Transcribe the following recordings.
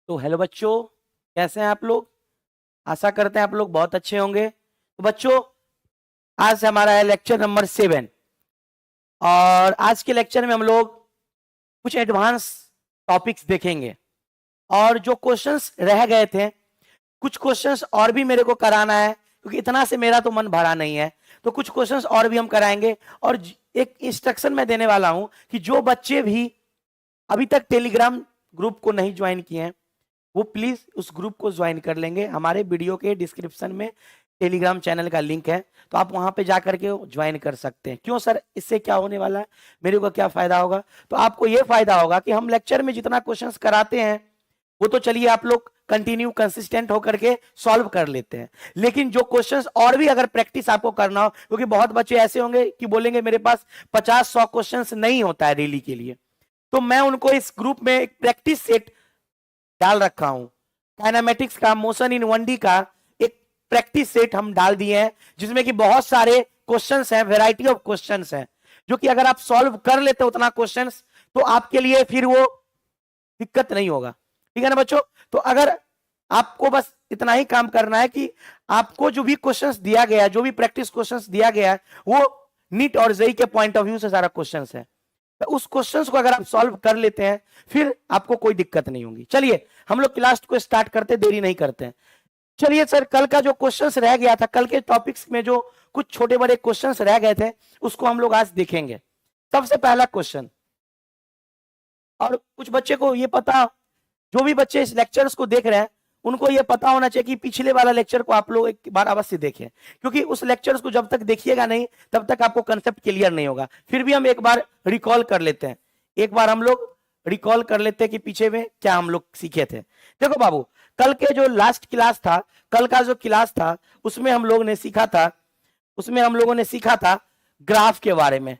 तो हेलो बच्चों, कैसे हैं आप लोग। आशा करते हैं आप लोग बहुत अच्छे होंगे। तो बच्चों, आज से हमारा है लेक्चर नंबर 7 और आज के लेक्चर में हम लोग कुछ एडवांस टॉपिक्स देखेंगे। और जो क्वेश्चंस रह गए थे, कुछ क्वेश्चंस और भी मेरे को कराना है क्योंकि इतना से मेरा तो मन भरा नहीं है। तो कुछ क्वेश्चंस और भी हम कराएंगे और एक इंस्ट्रक्शन मैं देने वाला हूं कि जो बच्चे भी अभी तक टेलीग्राम ग्रुप को नहीं ज्वाइन किए हैं वो प्लीज उस ग्रुप को ज्वाइन कर लेंगे। हमारे वीडियो के डिस्क्रिप्शन में टेलीग्राम चैनल का लिंक है, तो आप वहां पे जाकर के ज्वाइन कर सकते हैं। क्यों सर, इससे क्या होने वाला है, मेरे को क्या फायदा होगा? तो आपको ये फायदा होगा कि हम लेक्चर में जितना क्वेश्चंस कराते हैं वो तो चलिए आप लोग कंटिन्यू कंसिस्टेंट होकर के सॉल्व कर लेते हैं, लेकिन जो क्वेश्चंस और भी अगर प्रैक्टिस आपको करना हो, क्योंकि बहुत बच्चे ऐसे होंगे कि बोलेंगे मेरे पास 50-100 क्वेश्चंस नहीं होता है डेली के लिए, तो मैं उनको इस ग्रुप में एक प्रैक्टिस सेट डाल रखा हूं। काइनेमेटिक्स का, मोशन इन 1D का एक प्रैक्टिस सेट हम डाल दिए हैं जिसमें कि बहुत सारे क्वेश्चंस हैं, वैरायटी ऑफ क्वेश्चंस हैं, जो कि अगर आप सॉल्व कर लेते हो उतना क्वेश्चंस तो आपके लिए फिर वो दिक्कत नहीं होगा। ठीक है ना बच्चों? तो अगर आपको बस इतना ही काम करना है कि आपको जो भी क्वेश्चंस दिया गया है, जो भी प्रैक्टिस क्वेश्चंस दिया गया है, वो नीट और जेई के पॉइंट ऑफ व्यू से सारा क्वेश्चंस है। तो उस क्वेश्चंस को अगर आप सॉल्व कर लेते हैं फिर आपको कोई दिक्कत नहीं होगी। चलिए हम लोग क्लास को स्टार्ट करते, देरी नहीं करते हैं। चलिए सर, कल का जो क्वेश्चंस रह गया था, कल के टॉपिक्स में जो कुछ छोटे बड़े क्वेश्चंस रह गए थे उसको हम लोग आज देखेंगे। सबसे पहला क्वेश्चन, और कुछ बच्चे को ये पता, जो भी बच्चे इस लेक्चर्स को देख रहे हैं उनको ये पता होना चाहिए कि पिछले वाला लेक्चर को आप लोग एक बार अवश्य देखें, क्योंकि उस लेक्चर्स को जब तक देखिएगा नहीं तब तक आपको कंसेप्ट क्लियर नहीं होगा। फिर भी हम एक बार रिकॉल कर लेते हैं, एक बार हम लोग रिकॉल कर लेते हैं कि पीछे में क्या हम लोग सीखे थे। देखो बाबू, कल के जो लास्ट क्लास था, कल का जो क्लास था उसमें हम लोगों ने सीखा था, ग्राफ के बारे में।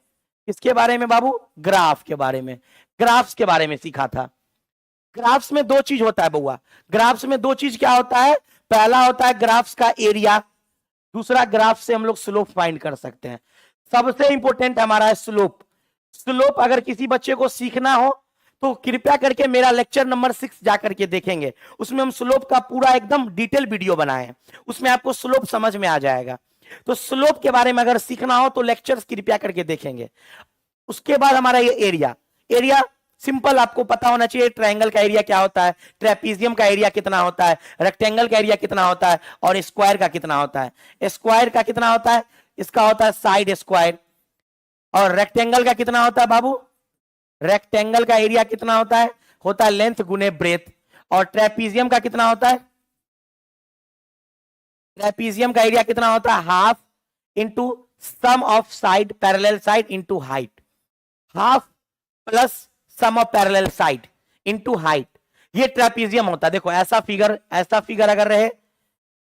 किसके बारे में बाबू? ग्राफ के बारे में, ग्राफ्स के बारे में सीखा था। ग्राफ्स में दो चीज होता है बउआ, ग्राफ्स में दो चीज क्या होता है? पहला होता है ग्राफ्स का एरिया, दूसरा ग्राफ से हम लोग स्लोप फाइंड कर सकते हैं। सबसे इंपॉर्टेंट हमारा है स्लोप। स्लोप अगर किसी बच्चे को सीखना हो तो कृपया करके मेरा लेक्चर नंबर 6 जाकर के देखेंगे, उसमें हम स्लोप का पूरा एकदम डिटेल वीडियो बनाए हैं, उसमें आपको स्लोप समझ में आ जाएगा। तो स्लोप के बारे में अगर सीखना हो तो लेक्चर्स कृपया करके देखेंगे। उसके बाद हमारा ये एरिया, एरिया सिंपल आपको पता होना चाहिए। ट्रायंगल का एरिया क्या होता है, ट्रेपीजियम का एरिया कितना होता है, रेक्टेंगल का एरिया कितना होता है और स्क्वायर का कितना होता है। स्क्वायर का कितना होता है? इसका होता है साइड स्क्वायर। और रेक्टेंगल का कितना होता है बाबू? रेक्टेंगल का एरिया कितना होता है? होता है लेंथ गुने ब्रेथ। और ट्रेपीजियम का कितना होता है? ट्रेपीजियम का एरिया कितना होता है? Half into sum of side parallel side into height, half plus sum of parallel side into height, ये ट्रेपीजियम होता है। देखो ऐसा फिगर अगर रहे,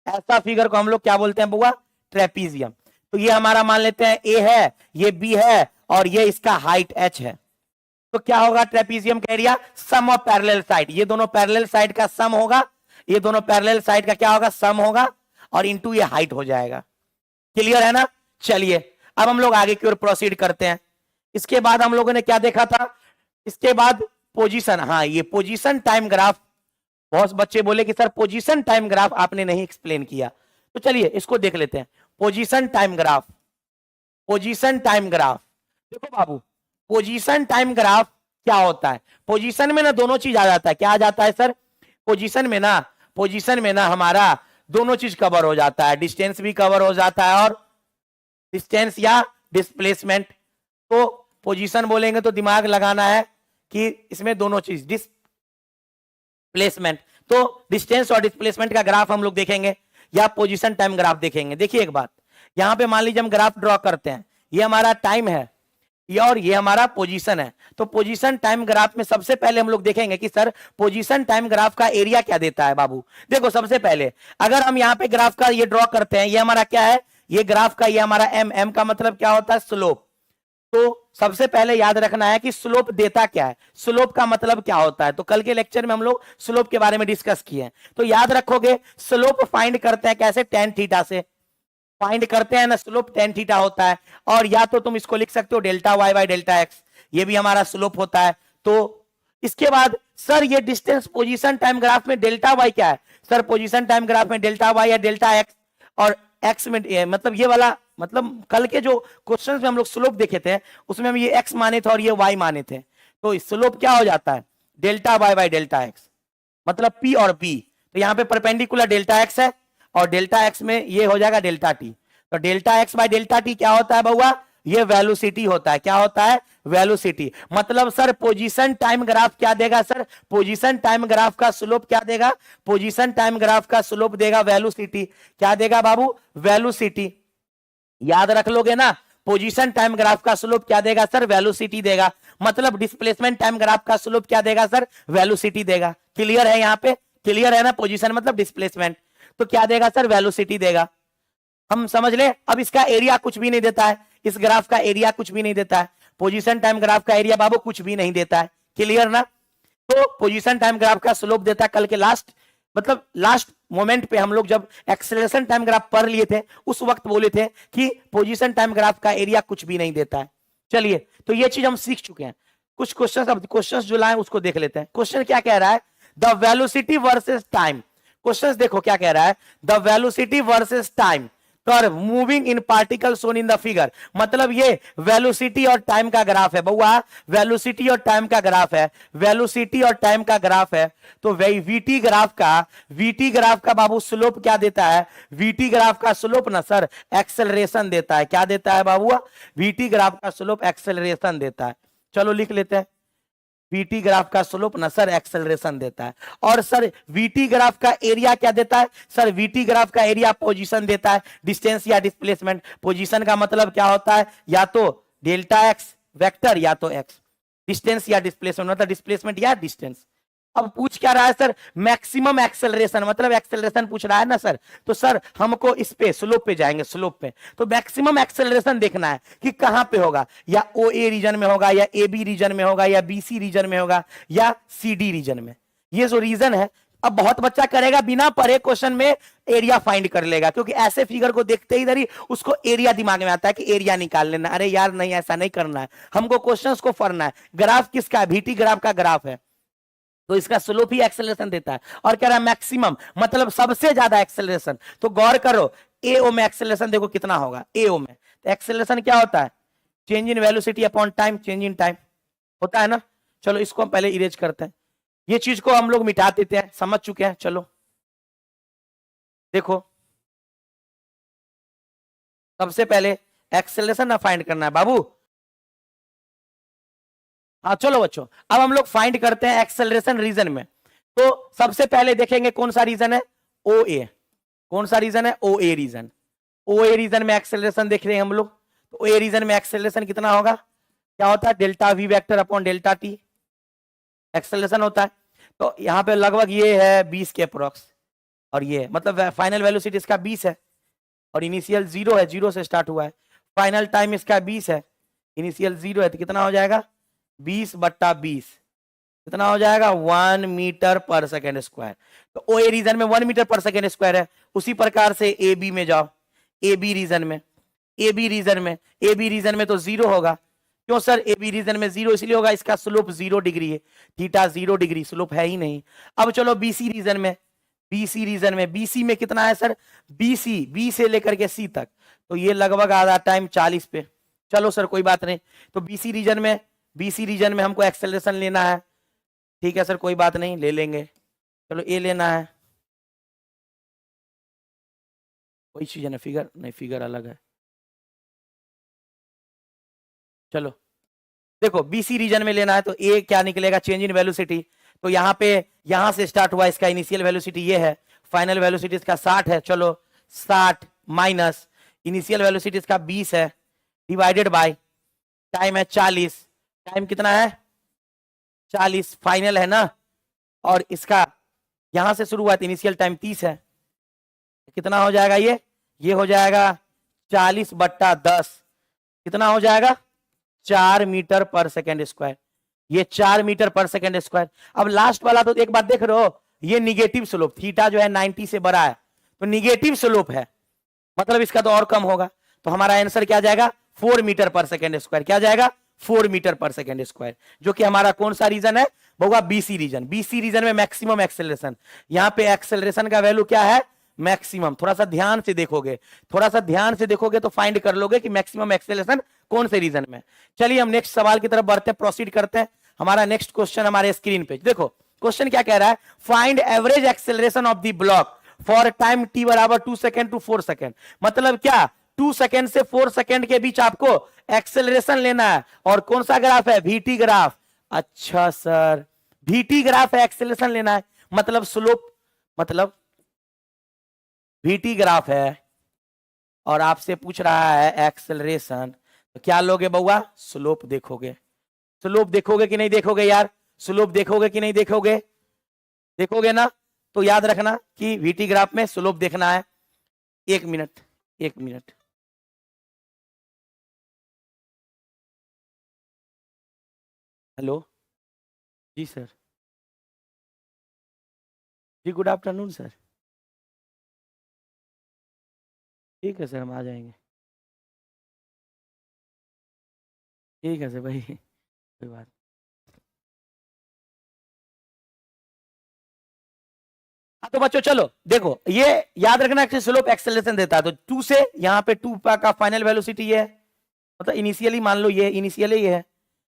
ऐसा फिगर को हम लोग क्या बोलते हैं बुआ? ट्रेपीजियम। तो ये हमारा मान लेते हैं ए है, ये बी है और ये इसका हाइट एच है। तो क्या होगा ट्रेपीजियम का area? Sum of parallel side, ये दोनों पैरेलल साइड का सम होगा, ये दोनों पैरेलल साइड का क्या होगा? सम होगा, और इंटू ये हाइट हो जाएगा। क्लियर है ना? चलिए अब हम लोग आगे की ओर प्रोसीड करते हैं। इसके बाद हम लोगों ने क्या देखा था? इसके बाद पोजीशन, हाँ ये पोजीशन टाइम ग्राफ। बहुत बच्चे बोले कि सर पोजीशन टाइम ग्राफ आपने नहीं एक्सप्लेन किया, तो चलिए इसको देख लेते हैं। Position time graph, position time graph. देखो बाबू, पोजीशन टाइम ग्राफ क्या होता है? पोजीशन में ना दोनों चीज आ जाता है। क्या आ जाता है सर? पोजीशन में ना हमारा दोनों चीज कवर हो जाता है, डिस्टेंस भी कवर हो जाता है और डिस्टेंस या डिस्प्लेसमेंट। तो पोजीशन बोलेंगे तो दिमाग लगाना है कि इसमें दोनों चीज, डिस्प्लेसमेंट, तो डिस्टेंस और डिस्प्लेसमेंट का ग्राफ हम लोग देखेंगे या पोजीशन टाइम ग्राफ देखेंगे। देखिए एक बात, यहां पे मान लीजिए हम ग्राफ ड्रॉ करते हैं, ये हमारा टाइम है ये और ये हमारा पोजीशन है। तो पोजीशन टाइम ग्राफ में सबसे पहले हम लोग देखेंगे कि सर पोजीशन टाइम ग्राफ का एरिया क्या देता है बाबू। देखो सबसे पहले अगर हम यहाँ पे ग्राफ का ये ड्रॉ करते हैं, ये हमारा क्या है? ये ग्राफ का ये हमारा एम का मतलब क्या होता है? स्लोप। तो सबसे पहले याद रखना है कि स्लोप देता क्या है, स्लोप का मतलब क्या होता है। तो कल के लेक्चर में हम लोग स्लोप के बारे में डिस्कस किए। तो याद रखोगे स्लोप फाइंड करते हैं कैसे? टेन थीटा से फाइंड करते हैं ना, स्लोप टेन थीटा होता है। और या तो तुम इसको लिख सकते हो delta Y by delta X, ये भी हमारा स्लोप होता है। तो इसके बाद सर ये डिस्टेंस पोजीशन टाइम ग्राफ में डेल्टा वाई क्या है? सर पोजीशन टाइम ग्राफ में डेल्टा वाई या डेल्टा एक्स, और एक्स में मतलब ये वाला, मतलब कल के जो क्वेश्चंस में हम लोग स्लोप देखे थे उसमें हम ये एक्स माने थे और ये वाई माने थे, तो स्लोप क्या हो जाता है? Delta Y by delta X, मतलब पी और पी। तो यहाँ पे परपेंडिकुलर डेल्टा एक्स है और डेल्टा एक्स में ये हो जाएगा डेल्टा टी। तो delta x by delta T क्या होता है बउआ? ये वेलोसिटी होता है। क्या होता है? वेलोसिटी। मतलब सर पोजीशन टाइम ग्राफ क्या देगा? सर पोजीशन टाइम ग्राफ का स्लोप क्या देगा? पोजीशन टाइम ग्राफ का स्लोप देगा वेलोसिटी। क्या देगा बाबू? वेलोसिटी। याद रख लोगे ना, पोजीशन टाइम ग्राफ का स्लोप क्या देगा? सर वेलोसिटी देगा। मतलब डिस्प्लेसमेंट टाइम ग्राफ का स्लोप क्या देगा? सर वेलोसिटी देगा। क्लियर है? यहाँ पे क्लियर है ना? पोजीशन मतलब डिस्प्लेसमेंट, तो क्या देगा? सर वेलोसिटी देगा। हम समझ ले। अब इसका एरिया कुछ भी नहीं देता है, इस ग्राफ का एरिया कुछ भी नहीं देता है, पोजीशन टाइम ग्राफ का एरिया बाबू कुछ भी नहीं देता है। क्लियर ना? तो पोजीशन टाइम ग्राफ का स्लोप देता है। कल के लास्ट मतलब लास्ट मोमेंट पे हम लोग जब एक्सेलरेशन टाइम ग्राफ पढ़ लिए थे उस वक्त बोले थे कि पोजीशन टाइम ग्राफ का एरिया कुछ भी नहीं देता है। चलिए, तो ये चीज हम सीख चुके हैं। कुछ क्वेश्चंस, अब क्वेश्चंस जो लाए उसको देख लेते हैं। क्वेश्चन क्या कह रहा है? The velocity versus time. Questions देखो क्या कह रहा है, the velocity versus time curve moving in particle shown in the figure. मतलब ये वेलोसिटी और टाइम का ग्राफ है बउआ, वेलोसिटी और टाइम का ग्राफ है, वेलोसिटी और टाइम का ग्राफ है। तो वीटी ग्राफ का बाबू स्लोप क्या देता है? वीटी ग्राफ का स्लोप ना सर एक्सेलरेशन देता है। क्या देता है बाबू? वीटी ग्राफ का स्लोप एक्सेलरेशन देता है। चलो लिख लेते हैं, वीटी ग्राफ का स्लोप ना सर एक्सेलरेशन देता है। और सर वीटी ग्राफ का एरिया क्या देता है? सर वीटी ग्राफ का एरिया पोजीशन देता है, डिस्टेंस या डिस्प्लेसमेंट। पोजीशन का मतलब क्या होता है? या तो डेल्टा एक्स वेक्टर या तो एक्स, डिस्टेंस या डिस्प्लेसमेंट मतलब डिस्प्लेसमेंट या डिस्टेंस। अब पूछ क्या रहा है सर? मैक्सिमम एक्सेलरेशन, मतलब एक्सेलरेशन पूछ रहा है ना सर। तो सर हमको इस पे स्लोप पे जाएंगे, स्लोप पे तो मैक्सिमम एक्सेलरेशन देखना है कि कहां पे होगा, या ओ ए रीजन में होगा, या ए बी रीजन में होगा, या बी सी रीजन में होगा, या सी डी रीजन में। ये जो रीजन है, अब बहुत बच्चा करेगा बिना पढ़े क्वेश्चन में एरिया फाइंड कर लेगा, क्योंकि ऐसे फिगर को देखते ही इधर ही उसको एरिया दिमाग में आता है कि एरिया निकाल लेना। अरे यार नहीं, ऐसा नहीं करना है, हमको क्वेश्चंस को पढ़ना है। ग्राफ किसका है? वीटी ग्राफ का ग्राफ है, तो इसका स्लोप ही एक्सेलरेशन देता है। और कह रहा है मैक्सिमम मतलब सबसे ज्यादा एक्सेलरेशन। तो गौर करो, एओ में एक्सेलरेशन देखो कितना होगा एओ में। तो एक्सेलरेशन क्या होता है? Change in velocity upon time, change in time होता है ना। चलो इसको हम पहले इरेज करते हैं, ये चीज को हम लोग मिटा देते हैं, समझ चुके हैं। चलो देखो, सबसे पहले एक्सेलरेशन ना फाइंड करना है बाबू। हाँ चलो बच्चों, अब हम लोग फाइंड करते हैं एक्सेलरेशन रीजन में। तो सबसे पहले देखेंगे कौन सा रीजन है? ओ ए। कौन सा रीजन है? ओ ए रीजन। ओ ए रीजन में एक्सेलरेशन देख रहे हैं हम लोग। तो ओ ए रीजन में एक्सेलरेशन कितना होगा? क्या होता है? Delta V vector upon delta T acceleration होता है। तो यहाँ पे लगभग ये है 20 के अप्रोक्स, और ये मतलब फाइनल वेलोसिटी इसका 20 है, और इनिशियल 0 है, 0 से स्टार्ट हुआ है। फाइनल टाइम इसका 20 है, इनिशियल 0 है, तो कितना हो जाएगा? 20/20 कितना हो जाएगा? 1 मीटर पर सेकेंड स्क्वायर। तो ओ ए रीजन में 1 मीटर पर सेकेंड स्क्वायर है। उसी प्रकार से ए बी में जाओ, ए बी रीजन में, ए बी रीजन में तो 0 होगा। क्यों सर ए बी रीजन में 0? इसलिए होगा इसका स्लोप 0 डिग्री है, थीटा 0 डिग्री, स्लोप है ही नहीं। अब चलो बीसी रीजन में, बीसी में कितना है सर? बी से लेकर के सी तक, तो ये लगभग आधा टाइम 40 पे। चलो सर कोई बात नहीं। तो बीसी रीजन में हमको एक्सेलरेशन लेना है, ठीक है सर कोई बात नहीं, ले लेंगे। चलो ए लेना है, कोई चीज है ना, फिगर नहीं, फिगर अलग है। चलो देखो, बीसी रीजन में लेना है, तो ए क्या निकलेगा? Change in velocity. तो यहाँ पे, यहां से स्टार्ट हुआ, इसका इनिशियल वेलोसिटी ये है, फाइनल वेलोसिटी इसका 60 है। चलो 60 माइनस इनिशियल वेलोसिटी इसका 20 है, डिवाइडेड बाय टाइम है 40। टाइम कितना है? 40, फाइनल है ना। और इसका यहां से शुरू हुआ, इनिशियल टाइम 30 है, कितना हो जाएगा? ये हो जाएगा 40/10, कितना हो जाएगा? 4 मीटर पर सेकेंड स्क्वायर। ये 4 मीटर पर सेकेंड स्क्वायर। अब लास्ट वाला तो एक बात देख रहे हो, ये निगेटिव स्लोप, थीटा जो है 90 से बड़ा है, तो निगेटिव स्लोप है, मतलब इसका तो और कम होगा। तो हमारा आंसर क्या जाएगा? 4 मीटर पर सेकेंड स्क्वायर। क्या जाएगा? 4 मीटर पर सेकेंड स्क्वायर, जो कि हमारा कौन सा रीजन है बउआ, बीसी रीजन। बीसी रीजन में मैक्सिमम एक्सेलरेशन, यहाँ पे एक्सेलरेशन का वैल्यू क्या है, मैक्सिमम। थोड़ा सा ध्यान से देखोगे, थोड़ा सा ध्यान से देखोगे तो फाइंड कर लोगे कि मैक्सिमम एक्सेलरेशन कौन से रीजन में। चलिए हम नेक्स्ट सवाल की तरफ बढ़ते हैं, प्रोसीड करते हैं। हमारा नेक्स्ट क्वेश्चन हमारे स्क्रीन पे देखो, क्वेश्चन क्या कह रहा है, find average acceleration of the block for time t बराबर 2 सेकेंड टू 4 सेकेंड। मतलब क्या, 2 सेकेंड से 4 सेकेंड के बीच आपको एक्सेलरेशन लेना है, और कौन सा ग्राफ है, VT ग्राफ। अच्छा सर, VT ग्राफ है, एक्सेलरेशन लेना है, मतलब स्लोप, मतलब VT ग्राफ है और आपसे पूछ रहा है एक्सेलरेशन, तो क्या लोगे बउआ, स्लोप देखोगे। स्लोप देखोगे कि नहीं देखोगे यार, स्लोप देखोगे कि नहीं देखोगे, देखोगे ना। तो याद रखना कि VT ग्राफ में स्लोप देखना है। 1 मिनट, 1 मिनट। हेलो जी सर, जी गुड आफ्टरनून सर। ठीक है सर, हम आ जाएंगे। ठीक है सर भाई, कोई बात। तो बच्चों चलो देखो, ये याद रखना कि स्लोप एक्सेलरेशन देता है, तो 2 से यहाँ पे 2 का फाइनल वेलोसिटी ये है, मतलब इनिशियली मान लो ये इनिशियली ये है,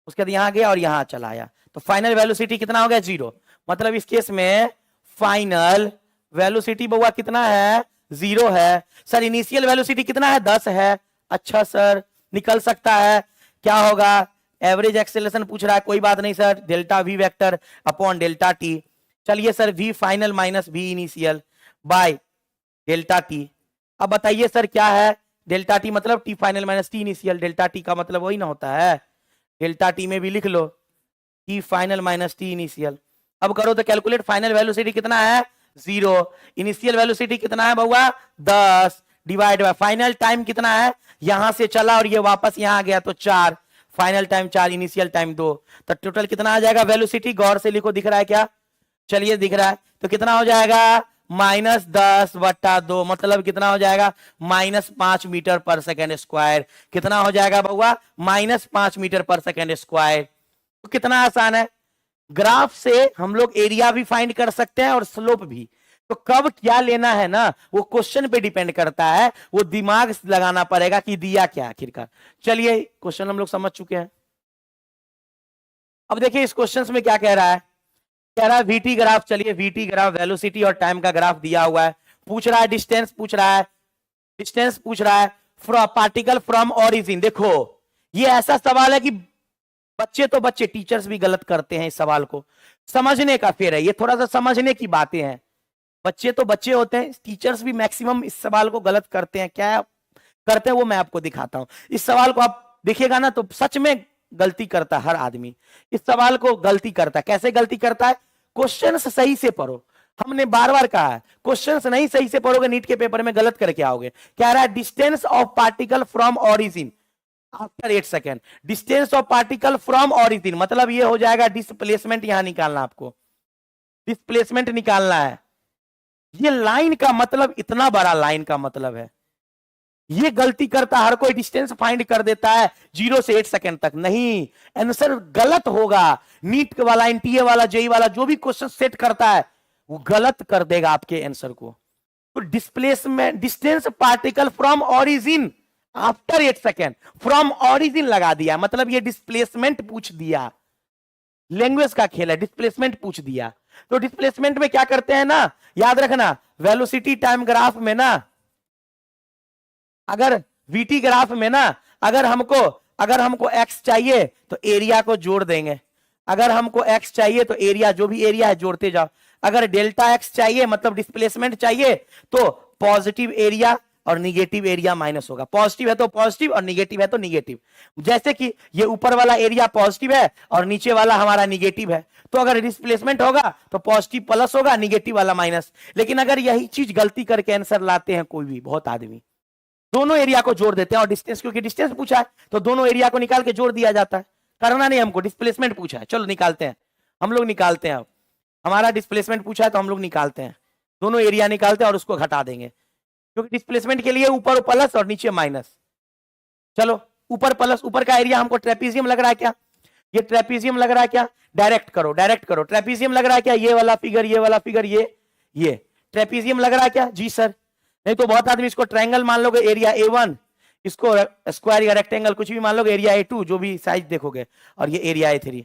उसके बाद यहाँ गया और यहाँ चला आया, तो फाइनल वेलोसिटी कितना हो गया, 0। मतलब इस केस में फाइनल वेलोसिटी बउआ कितना है, 0 है। सर इनिशियल वेलोसिटी कितना है, 10 है। अच्छा सर, निकल सकता है, क्या होगा, एवरेज एक्सेलरेशन पूछ रहा है, कोई बात नहीं sir, delta V vector upon delta T. चलिए sir, V final minus V initial by delta T. अब बताइए सर क्या है, डेल्टा टी मतलब T final minus T initial, delta T का मतलब वही ना होता है, डेल्टा टी में भी लिख लो T final minus T initial. अब करो तो कैलकुलेट, फाइनल वेलोसिटी कितना है, 0, इनिशियल वेलोसिटी कितना है बउआ, 10, डिवाइड बाय फाइनल टाइम कितना है, यहां से चला और ये वापस यहां आ गया तो 4, फाइनल टाइम 4, इनिशियल टाइम 2, तो टोटल कितना आ जाएगा वेलोसिटी, गौर से लिखो, दिख रहा है क्या, चलिए दिख रहा है, तो कितना हो जाएगा, -10/2, मतलब कितना हो जाएगा, -5 मीटर पर सेकेंड स्क्वायर। कितना हो जाएगा बउआ, -5 मीटर पर सेकेंड स्क्वायर। तो कितना आसान है, ग्राफ से हम लोग एरिया भी फाइंड कर सकते हैं और स्लोप भी। तो कब क्या लेना है ना, वो क्वेश्चन पे डिपेंड करता है, वो दिमाग लगाना पड़ेगा कि दिया क्या आखिरकार। चलिए क्वेश्चन हम लोग समझ चुके हैं। अब देखिए इस क्वेश्चन में क्या कह रहा है, कह रहा है VT ग्राफ। चलिए VT ग्राफ वेलोसिटी और टाइम का ग्राफ दिया हुआ है, पूछ रहा है डिस्टेंस, पूछ रहा है डिस्टेंस, पूछ रहा है पार्टिकल फ्रॉम ओरिजिन। देखो ये ऐसा सवाल है कि बच्चे तो बच्चे, टीचर्स भी गलत करते हैं इस सवाल को, समझने का फेर है, ये थोड़ा सा समझने की बातें हैं। बच्चे तो बच्चे होते हैं, टीचर्स भी मैक्सिमम इस सवाल को गलत करते हैं। क्या करते हैं वो मैं आपको दिखाता हूं। इस सवाल को आप देखिएगा ना तो सच में गलती करता है हर आदमी, इस सवाल को गलती करता है। कैसे गलती करता है, क्वेश्चन सही से पढ़ो, हमने बार बार कहा है, क्वेश्चन नहीं सही से पढ़ोगे नीट के पेपर में गलत करके आओगे। कह रहा है distance of particle from origin after 8 second, distance of particle from origin, मतलब ये हो जाएगा डिस्प्लेसमेंट, यहां निकालना, आपको डिस्प्लेसमेंट निकालना है। ये लाइन का मतलब, इतना बड़ा लाइन का मतलब है, ये गलती करता हर कोई, डिस्टेंस फाइंड कर देता है 0 से 8 सेकेंड तक। नहीं, आंसर गलत होगा। नीट वाला, एनटीए वाला, जेई वाला जो भी क्वेश्चन सेट करता है वो गलत कर देगा आपके आंसर को। तो displacement, distance particle from origin after 8 second, from origin लगा दिया, मतलब ये डिस्प्लेसमेंट पूछ दिया। लैंग्वेज का खेल है, डिस्प्लेसमेंट पूछ दिया। तो डिस्प्लेसमेंट में क्या करते हैं ना, याद रखना, वेलोसिटी टाइम ग्राफ में ना, अगर VT ग्राफ में ना, अगर हमको x चाहिए तो एरिया को जोड़ देंगे, अगर हमको x चाहिए तो एरिया, जो भी एरिया है जोड़ते जाओ। अगर डेल्टा x चाहिए मतलब डिस्प्लेसमेंट चाहिए, तो पॉजिटिव एरिया और निगेटिव एरिया माइनस होगा, पॉजिटिव है तो पॉजिटिव और निगेटिव है तो निगेटिव। जैसे कि ये ऊपर वाला एरिया पॉजिटिव है और नीचे वाला हमारा निगेटिव है, तो अगर डिस्प्लेसमेंट होगा तो पॉजिटिव प्लस होगा, निगेटिव वाला माइनस। लेकिन अगर यही चीज गलती करके आंसर लाते हैं कोई भी, बहुत आदमी दोनों एरिया को जोड़ देते हैं, और डिस्टेंस, क्योंकि डिस्टेंस पूछा है तो दोनों एरिया को निकाल के जोड़ दिया जाता है। करना नहीं हमको, डिस्प्लेसमेंट पूछा है, चलो निकालते हैं, हम लोग निकालते हैं। अब हमारा डिस्प्लेसमेंट पूछा है तो हम लोग निकालते हैं, दोनों एरिया निकालते हैं और उसको घटा देंगे, क्योंकि डिस्प्लेसमेंट के लिए ऊपर प्लस और नीचे माइनस। चलो ऊपर प्लस ऊपर का एरिया हमको ट्रेपीजियम लग रहा है क्या, ये ट्रेपीजियम लग रहा है क्या, डायरेक्ट करो डायरेक्ट करो, ट्रेपीजियम लग रहा है क्या, ये वाला फिगर ये वाला फिगर ये ट्रेपीजियम लग रहा है क्या, जी सर। नहीं तो बहुत आदमी इसको ट्रायंगल मान लोगे, एरिया A1, इसको स्क्वायर या रेक्टेंगल कुछ भी मान लोगे, एरिया A2 जो भी साइज देखोगे, और ये एरिया A3।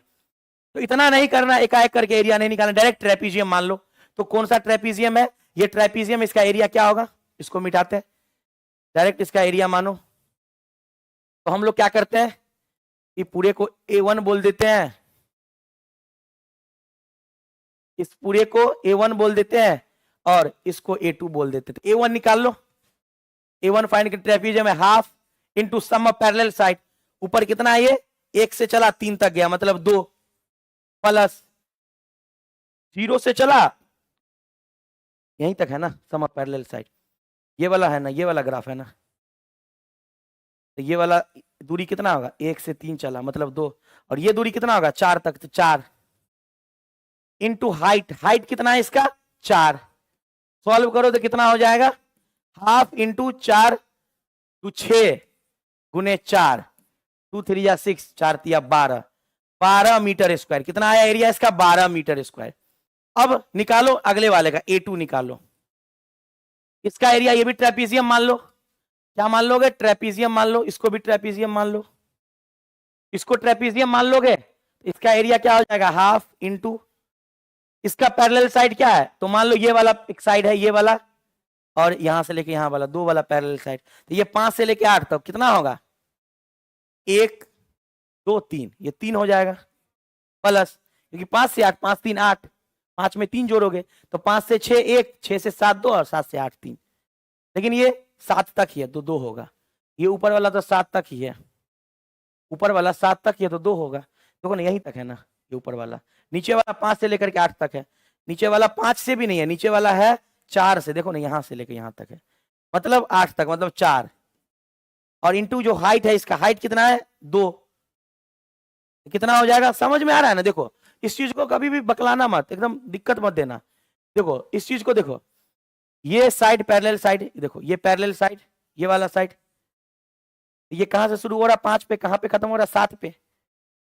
तो इतना नहीं करना, एकाएक करके एरिया नहीं निकालना, डायरेक्ट ट्रेपीजियम मान लो। तो कौन सा ट्रेपीजियम है, ये ट्रेपीजियम, इसका एरिया क्या होगा, इसको मिटाते हैं, डायरेक्ट इसका एरिया मानो। तो हम लोग क्या करते हैं कि पूरे को A1 बोल देते हैं, इस पूरे को A1 बोल देते हैं और इसको A2 बोल देते हैं। A1 निकाल लो, A1 फाइंड कर, ट्रेपीजियम है half into sum of parallel side, ऊपर कितना है ये 1 से चला 3 तक गया, मतलब 2 प्लस 0 से चला यहीं तक है ना, सम ऑफ पैरेलल साइड ये वाला है ना, ये वाला ग्राफ है ना, तो ये वाला दूरी कितना होगा, 1 से 3 चला मतलब 2, और ये दूरी कितना होगा 4 तक, तो 4 इंटू हाइट, हाइट कितना है इसका 4, सॉल्व करो तो कितना हो जाएगा, हाफ इंटू 4 तो 6 गुने 4, 2 3 या 6, 4 3 12, 12 मीटर स्क्वायर, कितना आया एरिया इसका 12 मीटर स्क्वायर। अब निकालो अगले वाले का A2 निकालो, इसका एरिया, ये भी ट्रेपीजियम मान लो, क्या मान लोगे ट्रेपीजियम मान लो, इसको भी ट्रेपीजियम मान लो, इसको ट्रेपीजियम मान लोगे, इसका एरिया क्या हो जाएगा हाफ इंटू इसका पैरेलल साइड क्या है, तो मान लो ये वाला एक साइड है ये वाला, और यहां से लेके यहां वाला 2 वाला पैरेलल साइड, तो ये 5 से लेके 8 तक कितना होगा 1 2 3, ये 3 हो जाएगा, प्लस क्योंकि 5 से 8, 5 3 8, 5 में 3 जोड़ोगे तो 5 से 6 1, 6 से 7 2, और 7 से 8 3, लेकिन ये 7 तक ही है तो 2 होगा, ये ऊपर वाला तो 7 तक ही है, ऊपर वाला 7 तक ही है तो 2 होगा, देखो ना यहीं तक है ना, ये ऊपर वाला, नीचे वाला 5 से लेकर के 8 तक है, नीचे वाला 5 से भी नहीं है, नीचे वाला है 4 से, देखो ना यहां से लेकर यहां तक है, मतलब 8 तक, मतलब 4, और इंटू जो हाइट है, इसका हाइट कितना है 2, कितना हो जाएगा, समझ में आ रहा है ना। देखो इस चीज को कभी भी बकलाना मत, एकदम दिक्कत मत देना, देखो इस चीज को देखो, ये साइड पैरेलल साइड, देखो ये पैरेलल साइड, ये वाला साइड, ये कहां से शुरू हो रहा 5 पे, कहां पे खत्म हो रहा 7 पे,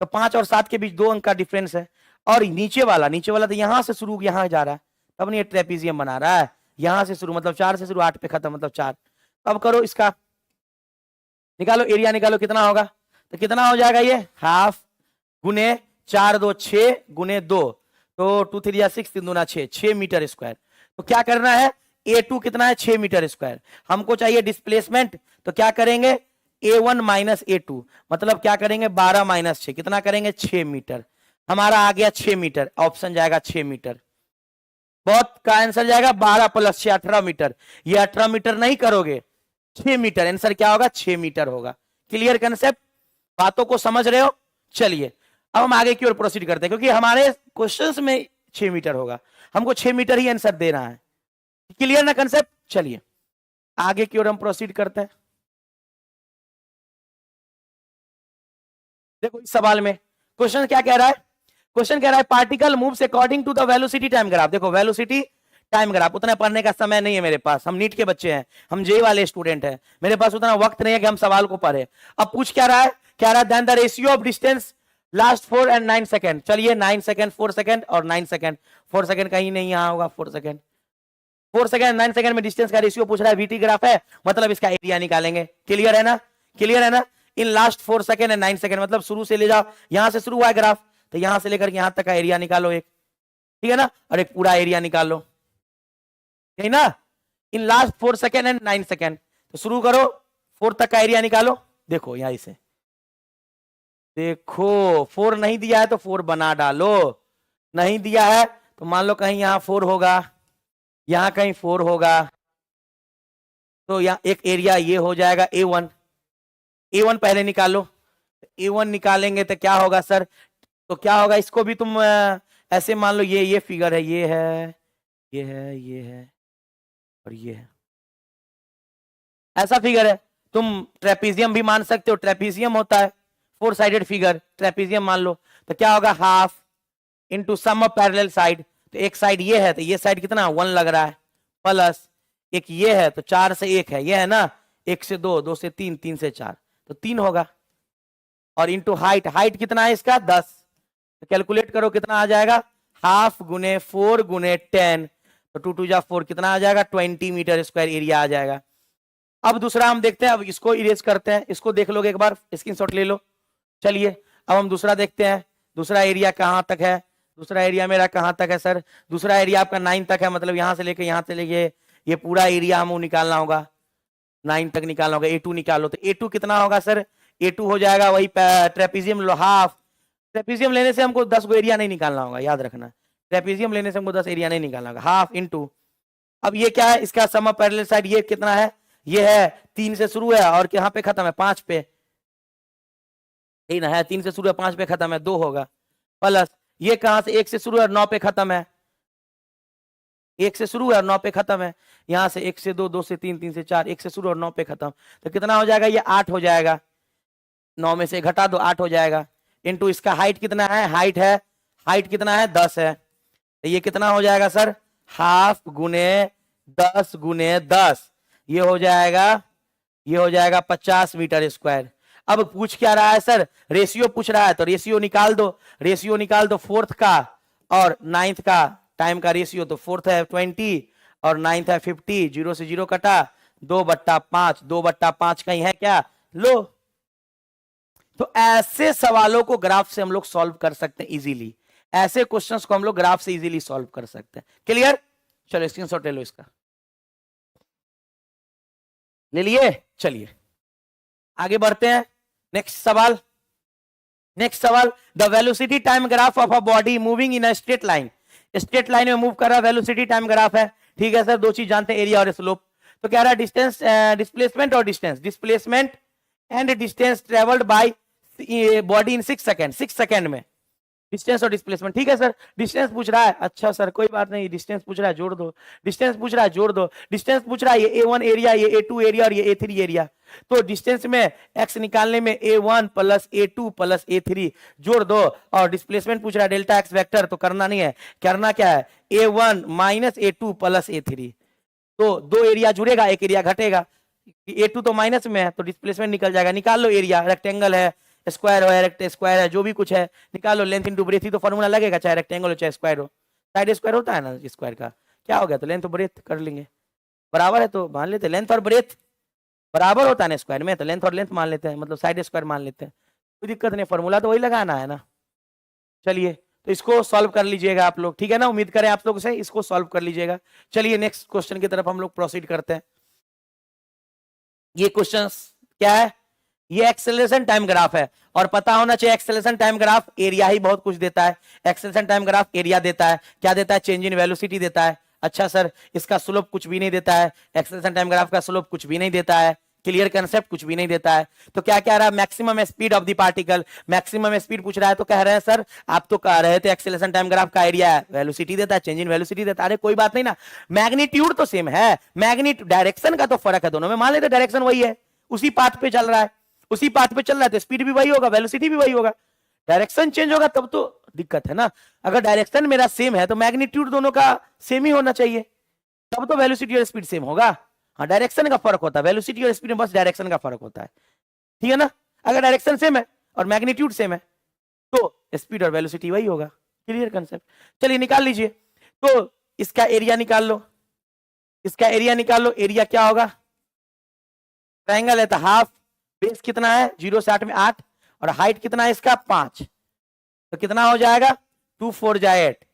तो 5 और 7 के बीच 2 अंक का डिफरेंस है, और नीचे वाला तो यहां से शुरू यहां जा रहा है, तब नहीं ये ट्रेपीजियम बना रहा है, यहां से शुरू मतलब 4 से शुरू 8 पे खत्म मतलब 4, अब करो इसका निकालो एरिया, निकालो कितना होगा, तो कितना हो जाएगा ये हाफ गुने 4 2 6 गुने 2, तो 2 3 या 6 3 दूना 6, 6 मीटर स्क्वायर। तो क्या करना है A2 कितना है 6 मीटर स्क्वायर, हमको चाहिए डिस्प्लेसमेंट, तो क्या करेंगे A1 माइनस A2, मतलब क्या करेंगे 12 माइनस 6, कितना करेंगे 6 मीटर, हमारा आ गया 6 मीटर, ऑप्शन जाएगा 6 मीटर, बहुत का आंसर जाएगा 12 प्लस 6 18 मीटर, ये 18 मीटर नहीं करोगे 6 मीटर, आंसर क्या होगा 6 मीटर होगा। क्लियर कंसेप्ट, बातों को समझ रहे हो। चलिए अब हम आगे की ओर प्रोसीड करते हैं, क्योंकि हमारे क्वेश्चंस में 6 मीटर होगा, हमको 6 मीटर ही आंसर देना है। क्लियर ना कंसेप्ट, चलिए आगे की ओर हम प्रोसीड करते हैं। देखो इस सवाल में क्वेश्चन क्या कह रहा है, क्वेश्चन कह रहा है particle moves according to the velocity time graph. देखो वेलोसिटी टाइम ग्राफ, उतना पढ़ने का समय नहीं है मेरे पास, हम नीट के बच्चे हैं, हम जेई वाले स्टूडेंट हैं, मेरे पास उतना वक्त नहीं है कि हम सवाल को पढ़े। अब पूछ क्या रहा है, कह रहा है then the ratio of distance last 4 and 9 second, चलिए 9 सेकंड 4 सेकंड और 9 सेकंड, 4 सेकंड कहीं नहीं यहाँ होगा, 4 सेकंड 4 सेकंड 9 सेकंड में डिस्टेंस का रेशियो पूछ रहा है, वीटी ग्राफ है, मतलब इसका एरिया निकालेंगे। क्लियर है ना, क्लियर है ना, in last 4 second and 9 second, मतलब शुरू से ले जाओ, यहां से शुरू हुआ है ग्राफ, तो यहां से लेकर यहां तक का एरिया निकालो एक, ठीक है ना, और एक पूरा एरिया निकाल लो, यही ना, in last 4 second and 9 second, तो शुरू करो 4 तक का एरिया निकालो। देखो यहां से देखो 4 नहीं दिया है तो 4 बना डालो, नहीं दिया है तो मान लो कहीं यहां 4 होगा, यहां कहीं 4 होगा, तो यहां एक एरिया ये हो जाएगा A1, A1 पहले निकालो, A1 निकालेंगे तो क्या होगा सर, तो क्या होगा, इसको भी तुम ऐसे मान लो, ये फिगर है, ये है, ये है, ये है और ये है, ऐसा फिगर है, तुम ट्रेपीजियम भी मान सकते हो, ट्रेपीजियम होता है 4 साइडेड फिगर, ट्रेपीजियम मान लो, तो क्या होगा half into sum of parallel side, तो एक साइड ये है तो ये साइड कितना 1 लग रहा है, प्लस एक ये है तो 4 से 1 है, ये है ना 1 से 2, 2 से 3, 3 से 4, तो 3 होगा। और इंटू हाइट, हाइट कितना है इसका 10, तो कैलकुलेट करो कितना आ जाएगा, हाफ गुने 4 गुने 10, तो 2 2 जा 4 कितना आ जाएगा 20 मीटर स्क्वायर एरिया आ जाएगा। अब दूसरा हम देखते हैं, अब इसको इरेज करते हैं, इसको देख लोगे एक बार, स्क्रीनशॉट ले लो। चलिए अब हम दूसरा देखते हैं, दूसरा एरिया कहां तक है, दूसरा एरिया मेरा कहां तक है सर, दूसरा एरिया आपका 9 तक है, मतलब यहां से लेके यहां से लेके ये पूरा एरिया हमको निकालना होगा, 9 तक निकालना होगा। A2 निकालो, तो A2 कितना होगा सर, A2 हो जाएगा वही ट्रेपीजियम लो हाफ, ट्रेपीजियम लेने से हमको 10 गो एरिया नहीं निकालना होगा, याद रखना, ट्रेपीजियम लेने से हमको 10 एरिया नहीं निकालना होगा, हाफ इंटू, अब ये क्या है, इसका सम ऑफ पैरेलल साइड ये कितना है, ये है 3 से शुरू है और यहाँ पे खत्म है 5 पे, है 3 से शुरू है 5 पे खत्म है, 2 होगा, प्लस ये कहां से 1 से शुरू है और 9 पे खत्म है, 1 से शुरू है और 9 पे खत्म है, यहां से 1 से 2, 2 से 3, 3 से 4, 1 से शुरू और 9 पे खत्म, तो कितना हो जाएगा, ये 8 हो जाएगा, 9 में से घटा दो 8 हो जाएगा, इंटू इसका हाइट कितना है, हाइट कितना है 10 है, तो ये कितना हो जाएगा सर, हाफ गुने 10 गुने 10, ये हो जाएगा 50 मीटर स्क्वायर। अब पूछ क्या रहा है सर, रेशियो पूछ रहा है, तो रेशियो निकाल दो, फोर्थ का और 9th का टाइम का रेशियो, तो फोर्थ है 20 और 9th है 50, 0 से 0 कटा, 2/5, 2/5 कहीं है क्या, लो। तो ऐसे सवालों को ग्राफ से हम लोग सॉल्व कर सकते हैं इजीली, ऐसे क्वेश्चंस को हम लोग ग्राफ से इजीली सॉल्व कर सकते हैं, क्लियर। चलो स्क्रीनशॉट ले लो इसका, ले लिए, चलिए आगे बढ़ते हैं, नेक्स्ट सवाल, the velocity time graph of a body moving in a straight line, straight line में मूव कर रहा है, वेलोसिटी टाइम ग्राफ है, ठीक है सर, दो चीज जानते हैं, एरिया और स्लोप, तो कह रहा है डिस्टेंस, डिस्प्लेसमेंट और displacement and distance travelled by body in 6 second, 6 second में डिस्टेंस और डिस्प्लेसमेंट, ठीक है सर, डिस्टेंस पूछ रहा है, अच्छा सर कोई बात नहीं, डिस्टेंस पूछ रहा है जोड़ दो, डिस्टेंस पूछ रहा है जोड़ दो, डिस्टेंस पूछ रहा है ये A1 एरिया, ये A2 एरिया और ये A3 एरिया, तो डिस्टेंस में x निकालने में A1 plus A2 plus A3 जोड़ दो, और डिस्प्लेसमेंट पूछ रहा है डेल्टा x वेक्टर, तो करना नहीं है, करना क्या है, A1 minus A2 plus A3, तो 2 एरिया जुड़ेगा, 1 एरिया घटेगा, A2 तो माइनस में है तो डिस्प्लेसमेंट निकल जाएगा, निकाल लो एरिया, रेक्टेंगल है, स्क्वायर हो, स्क्वायर है, जो भी कुछ है निकालो, लेंथ इंटू ब्रेथ ही तो फॉर्मूला लगेगा, चाहे रेक्टेंगल हो चाहे स्क्वायर हो, साइड स्क्वायर होता है ना स्क्वायर का, क्या हो गया, तो लेंथ और ब्रेथ कर लेंगे, बराबर है तो मान लेते हैं, लेंथ और ब्रेथ बराबर होता है ना स्क्वायर में, तो लेंथ और लेंथ मान लेते हैं, मतलब साइड स्क्वायर मान लेते हैं, कोई दिक्कत नहीं, फॉर्मूला तो वही लगाना है ना। चलिए तो इसको सॉल्व कर लीजिएगा आप लोग, ठीक है ना, उम्मीद करें आप लोग से इसको सॉल्व कर लीजिएगा। चलिए नेक्स्ट क्वेश्चन की तरफ हम लोग प्रोसीड करते हैं। ये क्वेश्चन क्या है, ये एक्सेलरेशन टाइम ग्राफ है, और पता होना चाहिए एक्सेलरेशन टाइम ग्राफ एरिया ही बहुत कुछ देता है, एक्सेलरेशन टाइम ग्राफ एरिया देता है, क्या देता है, चेंज इन वेलोसिटी देता है, अच्छा सर इसका स्लोप कुछ भी नहीं देता है, एक्सेलरेशन टाइम ग्राफ का स्लोप कुछ भी नहीं देता है, क्लियर कंसेप्ट कुछ भी नहीं देता है, तो क्या कह रहा है, maximum speed of the particle, maximum speed पूछ रहा है, तो कह रहे हैं सर आप तो कह रहे थे एक्सेलरेशन टाइम ग्राफ का एरिया है, वेलोसिटी देता है, चेंज इन वेलोसिटी देता है, अरे कोई बात नहीं ना, मैग्नीट्यूड तो सेम है, मैग्नीट्यूड डायरेक्शन का तो फर्क है दोनों में, मान लेते डायरेक्शन वही है, उसी पाथ पे चल रहा है, उसी पाथ पे चल रहा है तो स्पीड भी वही होगा, वेलोसिटी भी वही होगा, डायरेक्शन चेंज होगा तब तो दिक्कत है ना, अगर डायरेक्शन मेरा सेम है तो मैग्नीट्यूड दोनों का सेम ही होना चाहिए, तब तो वेलोसिटी और स्पीड सेम होगा, हाँ डायरेक्शन का फर्क होता है, वेलोसिटी और स्पीड में बस डायरेक्शन का फर्क होता है, ठीक है ना, अगर डायरेक्शन सेम है और मैग्नीट्यूड सेम है तो स्पीड और वेलोसिटी वही होगा, क्लियर कंसेप्ट। चलिए निकाल लीजिए, तो इसका एरिया निकाल लो, इसका एरिया निकाल लो, एरिया क्या होगा, ट्रायंगल है तो हाफ, बेस कितना है 0 से 8 में 8, और हाइट कितना है इसका 5, तो कितना हो जाएगा 2 4 जाए 8,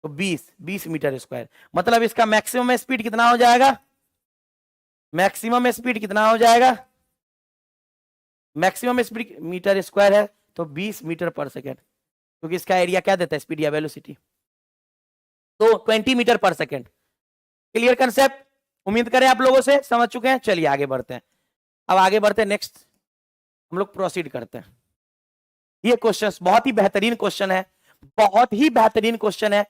तो 20 मीटर स्क्वायर, मतलब इसका मैक्सिमम स्पीड कितना हो जाएगा, मैक्सिमम स्पीड कितना हो जाएगा, मैक्सिमम स्पीड मीटर स्क्वायर है तो 20 मीटर पर सेकेंड, क्योंकि इसका एरिया क्या देता है, स्पीड या वेलोसिटी, तो 20 मीटर पर सेकेंड, क्लियर कंसेप्ट, उम्मीद करें आप लोगों से समझ चुके हैं। चलिए आगे बढ़ते हैं, अब आगे बढ़ते हैं, नेक्स्ट हम लोग प्रोसीड करते हैं। ये क्वेश्चन बहुत ही बेहतरीन क्वेश्चन है, बहुत ही बेहतरीन क्वेश्चन है।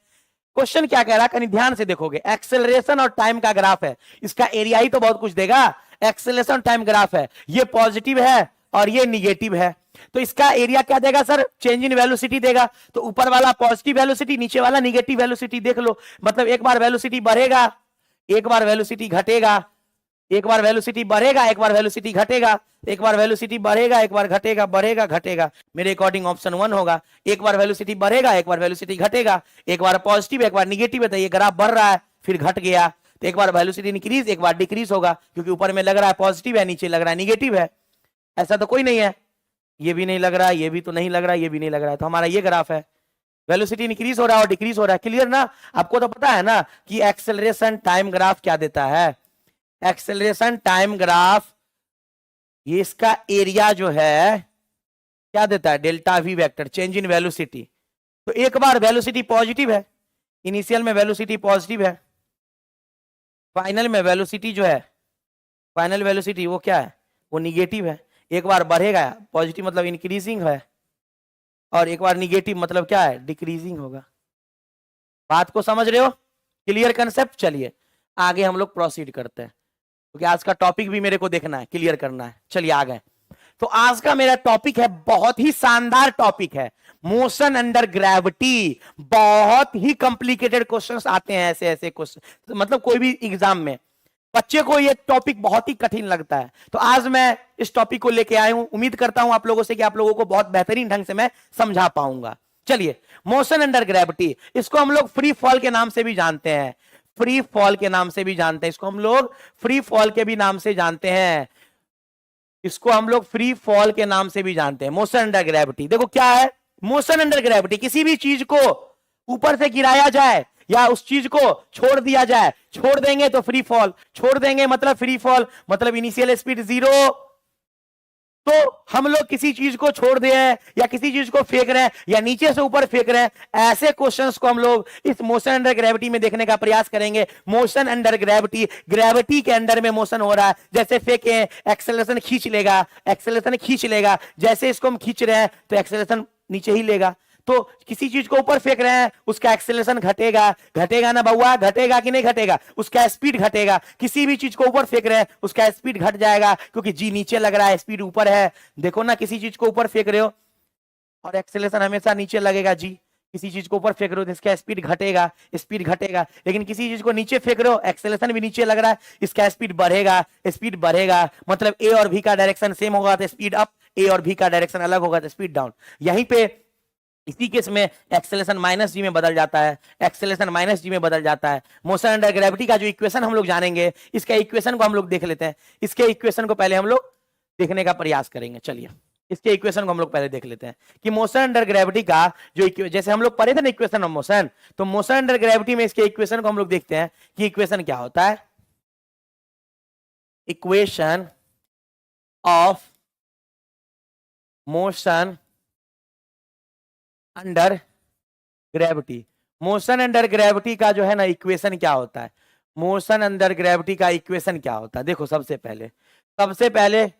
क्वेश्चन क्या कह रहा है, कहीं ध्यान से देखोगे, एक्सेलरेशन और टाइम का ग्राफ है, इसका एरिया ही तो बहुत कुछ देगा, एक्सेलरेशन टाइम ग्राफ है, ये पॉजिटिव है और ये निगेटिव है, तो इसका एरिया क्या देगा सर, चेंज इन वेलोसिटी देगा, तो ऊपर वाला पॉजिटिव वेलोसिटी, नीचे वाला निगेटिव वेलोसिटी, देख लो, मतलब एक बार वेलोसिटी बढ़ेगा, एक बार वेलोसिटी घटेगा, एक बार वेलोसिटी बढ़ेगा, एक बार वेलोसिटी घटेगा, एक बार वेलोसिटी बढ़ेगा, एक बार घटेगा, बढ़ेगा घटेगा। मेरे अकॉर्डिंग ऑप्शन 1 होगा। एक बार वेलोसिटी बढ़ेगा, एक बार वेलोसिटी घटेगा, एक बार पॉजिटिव, एक बार निगेटिव है, तो ये ग्राफ बढ़ रहा है फिर घट गया। तो एक बार वेलोसिटी इंक्रीज, एक बार डिक्रीज होगा, क्योंकि ऊपर में लग रहा है पॉजिटिव है, नीचे लग रहा है निगेटिव है। ऐसा तो कोई नहीं है, ये भी नहीं लग रहा, ये भी तो नहीं लग रहा, ये भी नहीं लग रहा है, तो हमारा ये ग्राफ है। वेलोसिटी इंक्रीज हो रहा है और डिक्रीज हो रहा है। क्लियर ना? आपको तो पता है ना कि एक्सेलरेशन टाइम ग्राफ क्या देता है। एक्सेलरेशन टाइम ग्राफ, ये इसका एरिया जो है क्या देता है, delta V vector, change in velocity. तो एक बार वेलोसिटी पॉजिटिव है, इनिशियल में वेलोसिटी पॉजिटिव है, फाइनल में वेलोसिटी जो है, फाइनल वेलोसिटी वो क्या है, वो निगेटिव है। एक बार बढ़ेगा, पॉजिटिव मतलब इंक्रीजिंग है, और एक बार निगेटिव मतलब क्या है, डिक्रीजिंग होगा। बात को समझ रहे हो? Clear concept? चलिए आगे हम लोग प्रोसीड करते हैं, क्योंकि आज का टॉपिक भी मेरे को देखना है, क्लियर करना है। चलिए आ गए। तो आज का मेरा टॉपिक है, बहुत ही शानदार टॉपिक है, मोशन अंडर ग्रेविटी। बहुत ही कॉम्प्लिकेटेड क्वेश्चंस आते हैं, ऐसे ऐसे क्वेश्चन, मतलब कोई भी एग्जाम में बच्चे को ये टॉपिक बहुत ही कठिन लगता है। तो आज मैं इस टॉपिक को लेके आया हूं, उम्मीद करता हूं आप लोगों से कि आप लोगों को बहुत बेहतरीन ढंग से मैं समझा पाऊंगा। चलिए, मोशन अंडर ग्रेविटी, इसको हम लोग फ्री फॉल के नाम से भी जानते हैं, फ्री फॉल के नाम से भी जानते हैं, इसको हम लोग फ्री फॉल के भी नाम से जानते हैं, इसको हम लोग फ्री फॉल के नाम से भी जानते हैं। मोशन अंडर ग्रेविटी देखो क्या है, मोशन अंडर ग्रेविटी, किसी भी चीज को ऊपर से गिराया जाए या उस चीज को छोड़ दिया जाए, छोड़ देंगे तो फ्री फॉल, छोड़ देंगे मतलब फ्री फॉल, मतलब इनिशियल स्पीड 0। तो हम लोग किसी चीज को छोड़ दे हैं या किसी चीज को फेंक रहे हैं या नीचे से ऊपर फेंक रहे हैं, ऐसे क्वेश्चंस को हम लोग इस मोशन अंडर ग्रेविटी में देखने का प्रयास करेंगे। मोशन अंडर ग्रेविटी, ग्रेविटी के अंडर में मोशन हो रहा है, जैसे फेंके एक्सेलरेशन खींच लेगा, एक्सेलरेशन खींच लेगा, जैसे इसको हम खींच रहे हैं तो एक्सेलरेशन नीचे ही लेगा। तो किसी चीज को ऊपर फेंक रहे हैं, उसका एक्सेलरेशन घटेगा, घटेगा ना बउआ, घटेगा कि नहीं घटेगा, उसका स्पीड घटेगा। किसी भी चीज को ऊपर फेंक रहे हैं, उसका स्पीड घट जाएगा, क्योंकि जी नीचे लग रहा है, स्पीड ऊपर है। देखो ना, किसी चीज को ऊपर फेंक रहे हो और एक्सेलरेशन हमेशा नीचे लगेगा जी। किसी चीज को ऊपर फेंक रहे हो तो इसका स्पीड घटेगा, स्पीड घटेगा। लेकिन किसी चीज को नीचे फेंक रहे हो, एक्सेलरेशन भी नीचे लग रहा है, इसका स्पीड बढ़ेगा, स्पीड बढ़ेगा, मतलब ए और बी का डायरेक्शन सेम होगा तो स्पीड अप, ए और बी का डायरेक्शन अलग होगा तो स्पीड डाउन। यहीं पे इसी केस में एक्सेलरेशन माइनस जी में बदल जाता है, एक्सेलरेशन माइनस जी में बदल जाता है। मोशन अंडर ग्रेविटी का जो इक्वेशन हम लोग जानेंगे, इसका इक्वेशन को हम लोग देख लेते हैं। इसके इक्वेशन को पहले हम लोग देखने का प्रयास करेंगे। चलिए इसके इक्वेशन को हम लोग पहले देख लेते हैं कि मोशन अंडर ग्रेविटी का जो जैसे हम लोग पढ़े थे ना इक्वेशन ऑफ मोशन, तो मोशन अंडर ग्रेविटी में इसके इक्वेशन को हम लोग देखते हैं कि इक्वेशन क्या होता है। Equation of motion under gravity, motion under gravity का जो है ना इक्वेशन क्या होता है, मोशन अंडर ग्रेविटी का इक्वेशन क्या होता है। देखो सबसे पहले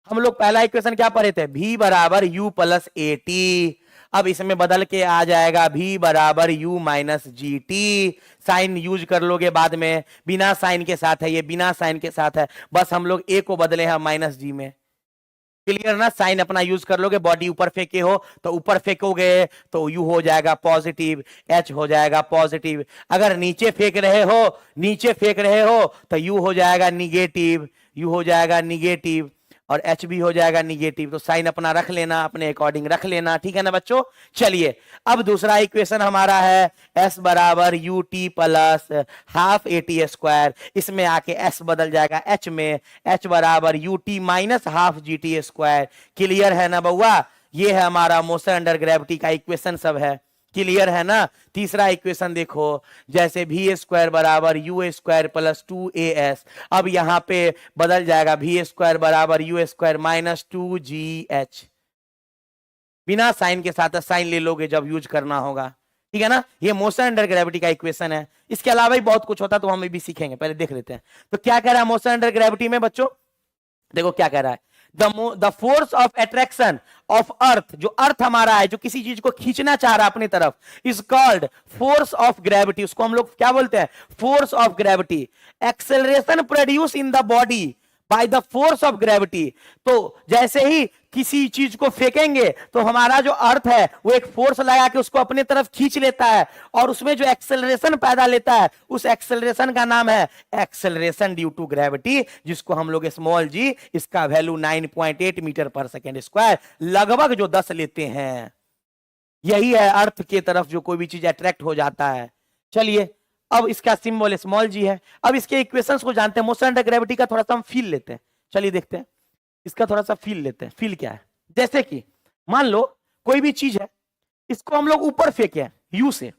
हम लोग पहला इक्वेशन क्या पढ़े थे, v बराबर u प्लस ए टी। अब इसमें बदल के आ जाएगा v बराबर u minus G T. Sign use कर लोगे बाद में, बिना साइन के साथ है, ये बिना साइन के साथ है, बस हम लोग a को बदले हैं माइनस जी में। क्लियर ना? साइन अपना यूज कर लोगे, बॉडी ऊपर फेंके हो तो ऊपर फेंकोगे तो यू हो जाएगा पॉजिटिव, एच हो जाएगा पॉजिटिव। अगर नीचे फेंक रहे हो तो यू हो जाएगा निगेटिव, यू हो जाएगा निगेटिव, और एच भी हो जाएगा निगेटिव। तो साइन अपना रख लेना, अपने अकॉर्डिंग रख लेना, ठीक है ना बच्चों। चलिए अब दूसरा इक्वेशन हमारा है s बराबर U T plus half A T square. इसमें आके s बदल जाएगा h में, h बराबर U T minus half G T square. Clear है ना बउआ? ये है हमारा मोशन अंडर ग्रेविटी का इक्वेशन सब है। क्लियर है ना? तीसरा इक्वेशन देखो, जैसे वी स्क्वायर बराबर यू स्क्वायर प्लस 2as। अब यहां पे बदल जाएगा वी स्क्वायर बराबर यू स्क्वायर माइनस 2gh। बिना साइन के साथ साइन ले लोगे जब यूज करना होगा, ठीक है ना। ये मोशन अंडर ग्रेविटी का इक्वेशन है। इसके अलावा भी बहुत कुछ होता तो हम भी सीखेंगे, पहले देख लेते हैं। तो क्या कह रहा है मोशन अंडर ग्रेविटी में बच्चों, देखो क्या कह रहा है, the force of attraction of earth, जो अर्थ हमारा है, जो किसी चीज को खींचना चाह रहा है अपनी तरफ, is called force of gravity. उसको हम लोग क्या बोलते हैं, force of gravity. Acceleration produce in the body by the force of gravity. तो जैसे ही किसी चीज को फेंकेंगे तो हमारा जो अर्थ है वो एक फोर्स लगा के उसको अपने तरफ खींच लेता है, और उसमें जो एक्सेलरेशन पैदा लेता है उस एक्सेलरेशन का नाम है एक्सेलरेशन ड्यू टू ग्रेविटी, जिसको हम लोग स्मॉल जी, इसका वैल्यू 9.8 मीटर पर सेकेंड स्क्वायर, लगभग जो 10 लेते हैं। यही है अर्थ की तरफ जो कोई भी चीज अट्रैक्ट हो जाता है। चलिए अब इसका सिंबल स्मॉल जी है। अब इसके इक्वेशंस को जानते हैं। मोशन अंडर ग्रेविटी का थोड़ा सा हम फील लेते हैं। चलिए देखते हैं इसका थोड़ा सा फील लेते हैं। फील क्या है? जैसे कि मान लो कोई भी चीज है, इसको हम लोग ऊपर फेंके हैं यू से,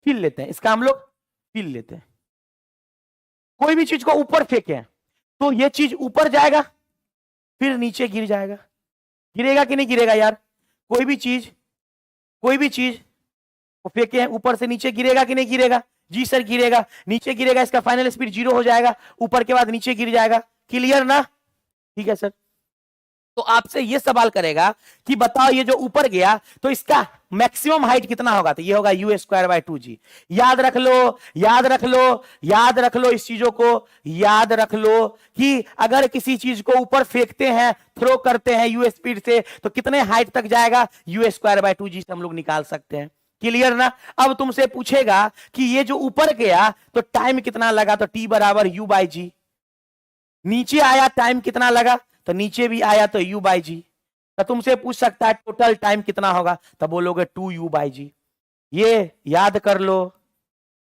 फील लेते हैं इसका, हम लोग फील लेते हैं। कोई भी चीज को ऊपर फेंके हैं तो ये चीज ऊपर जाएगा फिर नीचे गिर जाएगा। गिरेगा कि नहीं गिरेगा यार? कोई भी चीज को फेंके हैं ऊपर से नीचे, गिरेगा कि नहीं गिरेगा? जी सर गिरेगा। नीचे गिरेगा, इसका फाइनल स्पीड 0 हो जाएगा, ऊपर के बाद नीचे गिर जाएगा। क्लियर ना? ठीक है सर। तो आपसे ये सवाल करेगा कि बताओ ये जो ऊपर गया तो इसका मैक्सिमम हाइट कितना होगा? तो ये होगा यू स्क्वायर बाय 2g। याद रख लो, याद रख लो, याद रख लो, इस चीजों को याद रख लो कि अगर किसी चीज को ऊपर फेंकते हैं, थ्रो करते हैं यू स्पीड से, तो कितने हाइट तक जाएगा? यू स्क्वायर बाय 2g से हम लोग निकाल सकते हैं। क्लियर ना? अब तुमसे पूछेगा कि ये जो ऊपर गया तो टाइम कितना लगा? तो t बराबर u बाई जी। नीचे आया टाइम कितना लगा? तो नीचे भी आया तो u बाई जी। तो तुमसे पूछ सकता है टोटल टाइम कितना होगा? तो बोलोगे 2u बाई जी। ये याद कर लो,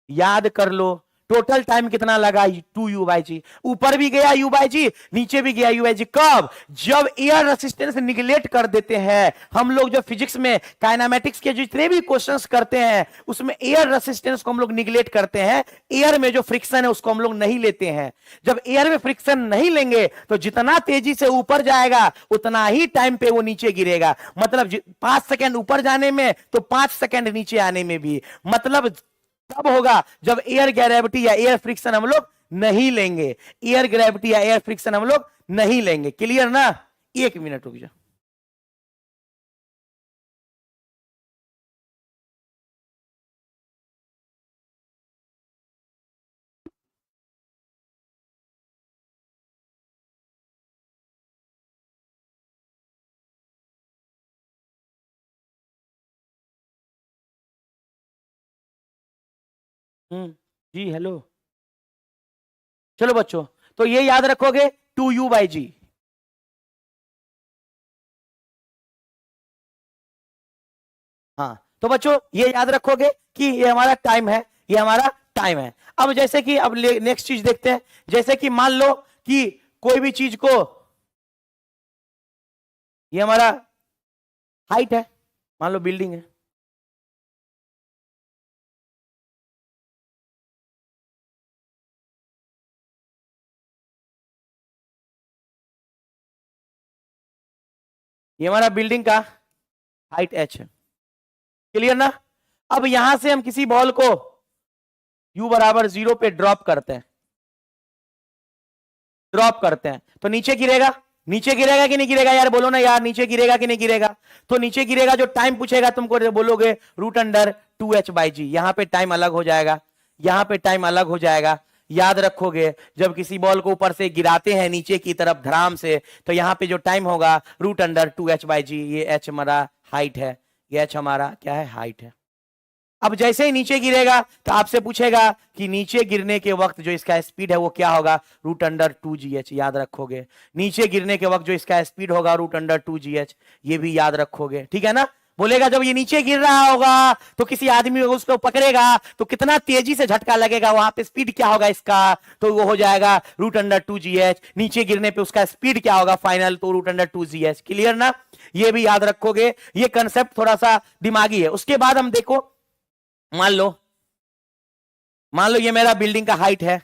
याद कर लो, टोटल टाइम कितना लगा? 2u बाई जी। ऊपर भी गया u बाई जी, नीचे भी गया u बाई जी। कब? जब एयर रेसिस्टेंस निगलेक्ट कर देते हैं। हम लोग जो फिजिक्स में काइनेमेटिक्स के जितने भी क्वेश्चंस करते हैं उसमें एयर रेसिस्टेंस को हम लोग निगलेक्ट करते हैं। एयर में जो फ्रिक्शन है उसको हम लोग नहीं लेते हैं। जब एयर में फ्रिक्शन नहीं लेंगे तो जितना तेजी से ऊपर जाएगा उतना ही टाइम पे वो नीचे गिरेगा। मतलब 5 सेकेंड ऊपर जाने में तो 5 सेकेंड नीचे आने में भी। मतलब तब होगा जब एयर ग्रेविटी या एयर फ्रिक्शन हम लोग नहीं लेंगे। एयर ग्रेविटी या एयर फ्रिक्शन हम लोग नहीं लेंगे। क्लियर ना? 1 मिनट रुक जाओ। जी हेलो। चलो बच्चों, तो ये याद रखोगे 2u बाई जी। हाँ तो बच्चों ये याद रखोगे कि ये हमारा टाइम है, ये हमारा टाइम है। अब जैसे कि अब नेक्स्ट चीज देखते हैं। जैसे कि मान लो कि कोई भी चीज को, ये हमारा हाइट है, मान लो बिल्डिंग है, ये हमारा बिल्डिंग का हाइट h है। क्लियर ना? अब यहां से हम किसी बॉल को u बराबर 0 पे ड्रॉप करते हैं, ड्रॉप करते हैं तो नीचे गिरेगा। नीचे गिरेगा कि नहीं गिरेगा यार? बोलो ना यार, नीचे गिरेगा कि नहीं गिरेगा? तो नीचे गिरेगा। जो टाइम पूछेगा तुमको बोलोगे रूट अंडर 2h बाई जी। यहां पे टाइम अलग हो जाएगा, यहां पे टाइम अलग हो जाएगा। याद रखोगे जब किसी बॉल को ऊपर से गिराते हैं नीचे की तरफ धड़ाम से, तो यहां पे जो टाइम होगा रूट अंडर 2h बाई जी। ये h हमारा हाइट है, ये h हमारा क्या है? हाइट है। अब जैसे ही नीचे गिरेगा तो आपसे पूछेगा कि नीचे गिरने के वक्त जो इसका स्पीड है वो क्या होगा? Root under 2gh। याद रखोगे नीचे गिरने के वक्त जो इसका स्पीड होगा रूट अंडर 2gh, ये भी याद रखोगे। ठीक है ना? बोलेगा जब ये नीचे गिर रहा होगा तो किसी आदमी उसको पकड़ेगा तो कितना तेजी से झटका लगेगा, वहां पे स्पीड क्या होगा इसका? तो वो हो जाएगा रूट अंडर 2gh। नीचे गिरने पे उसका स्पीड क्या होगा फाइनल? तो रूट अंडर 2gh। क्लियर ना? ये भी याद रखोगे। ये कंसेप्ट थोड़ा सा दिमागी है। उसके बाद हम देखो, मान लो ये मेरा बिल्डिंग का हाइट है,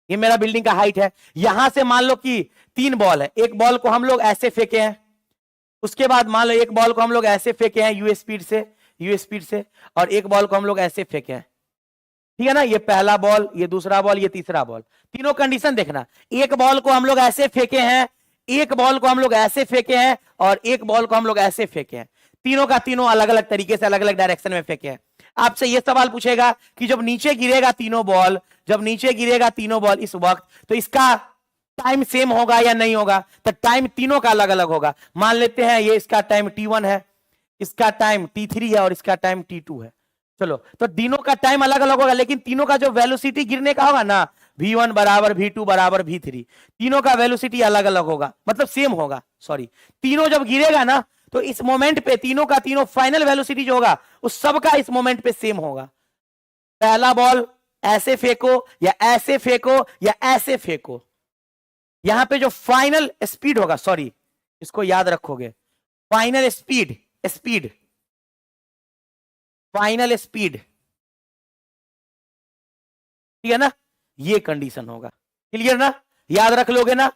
ये मेरा बिल्डिंग का हाइट है। यहां से मान लो कि 3 बॉल है। एक बॉल को हम लोग ऐसे फेंके हैं, उसके बाद मान लो एक बॉल को हम लोग ऐसे फेंके हैं यू स्पीड से, और एक बॉल को हम लोग ऐसे फेंके हैं। ठीक है ना? ये पहला बॉल, ये दूसरा बॉल, ये तीसरा बॉल। तीनों कंडीशन देखना। एक बॉल को हम लोग ऐसे फेंके हैं, एक बॉल को हम लोग ऐसे फेंके हैं, और एक बॉल को हम लोग ऐसे फेंके हैं। तीनों का तीनों अलग अलग तरीके से अलग अलग डायरेक्शन में फेंके हैं। आपसे यह सवाल पूछेगा कि जब नीचे गिरेगा तीनों बॉल, जब नीचे गिरेगा तीनों बॉल इस वक्त, तो इसका टाइम सेम होगा या नहीं होगा? तो टाइम तीनों का अलग अलग होगा। मान लेते हैं ये इसका टाइम t1 है, इसका टाइम t3 है और इसका टाइम t2 है। चलो, तो तीनों का टाइम अलग अलग होगा, लेकिन तीनों का जो वेलोसिटी गिरने का होगा ना, v1 बराबर v2 बराबर v3, तीनों का वेलोसिटी अलग अलग होगा, मतलब सेम होगा। सॉरी, तीनों जब गिरेगा ना, तो इस मोमेंट पे तीनों का तीनों फाइनल वेलोसिटी जो होगा उस सबका इस मोमेंट पे सेम होगा। पहला बॉल ऐसे फेंको या ऐसे फेंको या ऐसे फेंको, यहां पे जो फाइनल स्पीड होगा, सॉरी इसको याद रखोगे, final speed, speed, final speed, ठीक है ना, ये कंडीशन होगा। क्लियर ना, याद रख लोगे ना,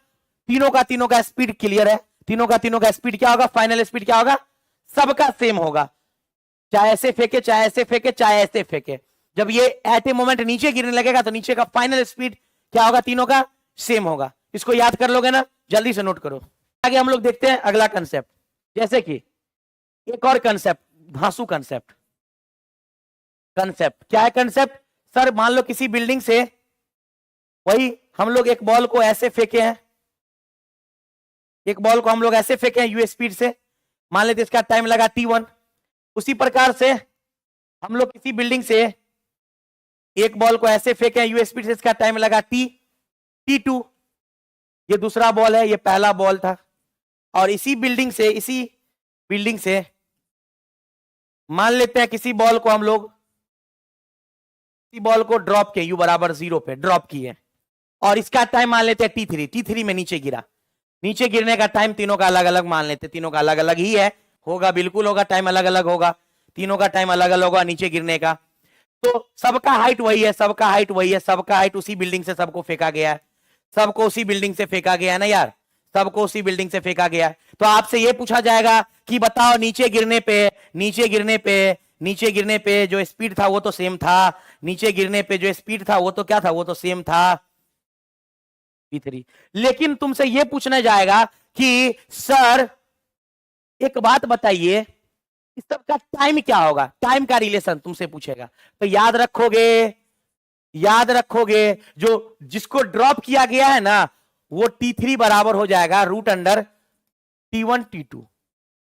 तीनों का स्पीड क्लियर है, तीनों का स्पीड क्या होगा, फाइनल स्पीड क्या होगा, सबका सेम होगा, चाहे ऐसे फेंके चाहे ऐसे फेंके चाहे ऐसे फेंके। जब ये एट ए मोमेंट नीचे गिरने लगेगा तो नीचे का फाइनल स्पीड क्या होगा, तीनों का सेम होगा। इसको याद कर लोगे ना, जल्दी से नोट करो। आगे हम लोग देखते हैं अगला कंसेप्ट, जैसे कि एक और कंसेप्ट, धांसू कंसेप्ट। कंसेप्ट क्या है? कंसेप्ट, सर मान लो किसी बिल्डिंग से वही हम लोग एक बॉल को ऐसे फेंके हैं, एक बॉल को हम लोग ऐसे फेंके हैं यू स्पीड से, मान लेते इसका टाइम लगा t1। उसी प्रकार से हम लोग किसी बिल्डिंग से एक बॉल को ऐसे फेंके हैं यू स्पीड से, इसका टाइम लगा t2। ये दूसरा बॉल है, ये पहला बॉल था। और इसी बिल्डिंग से मान लेते हैं किसी बॉल को हम लोग, इसी बॉल को ड्रॉप किए, u बराबर 0 पे ड्रॉप किए, और इसका टाइम मान लेते हैं t3 में नीचे गिरा। नीचे गिरने का टाइम तीनों का अलग अलग मान लेते, तीनों का अलग अलग ही है, होगा बिल्कुल होगा, टाइम अलग अलग होगा, तीनों का टाइम अलग अलग होगा नीचे गिरने का। तो सबका हाइट वही है, सबका हाइट वही है, सबका हाइट उसी बिल्डिंग से सबको फेंका गया है, सबको उसी बिल्डिंग से फेंका गया है ना यार, सबको उसी बिल्डिंग से फेंका गया है। तो आपसे यह पूछा जाएगा कि बताओ नीचे गिरने पे जो स्पीड था वो तो सेम था, नीचे गिरने पे जो स्पीड था वो तो क्या था, वो तो सेम था v3। लेकिन तुमसे यह पूछना जाएगा कि सर एक बात बताइए, इस सब का टाइम क्या होगा, टाइम का रिलेशन तुमसे पूछेगा। तो याद रखोगे जो जिसको ड्रॉप किया गया है ना, वो t3 बराबर हो जाएगा root under t1 t2,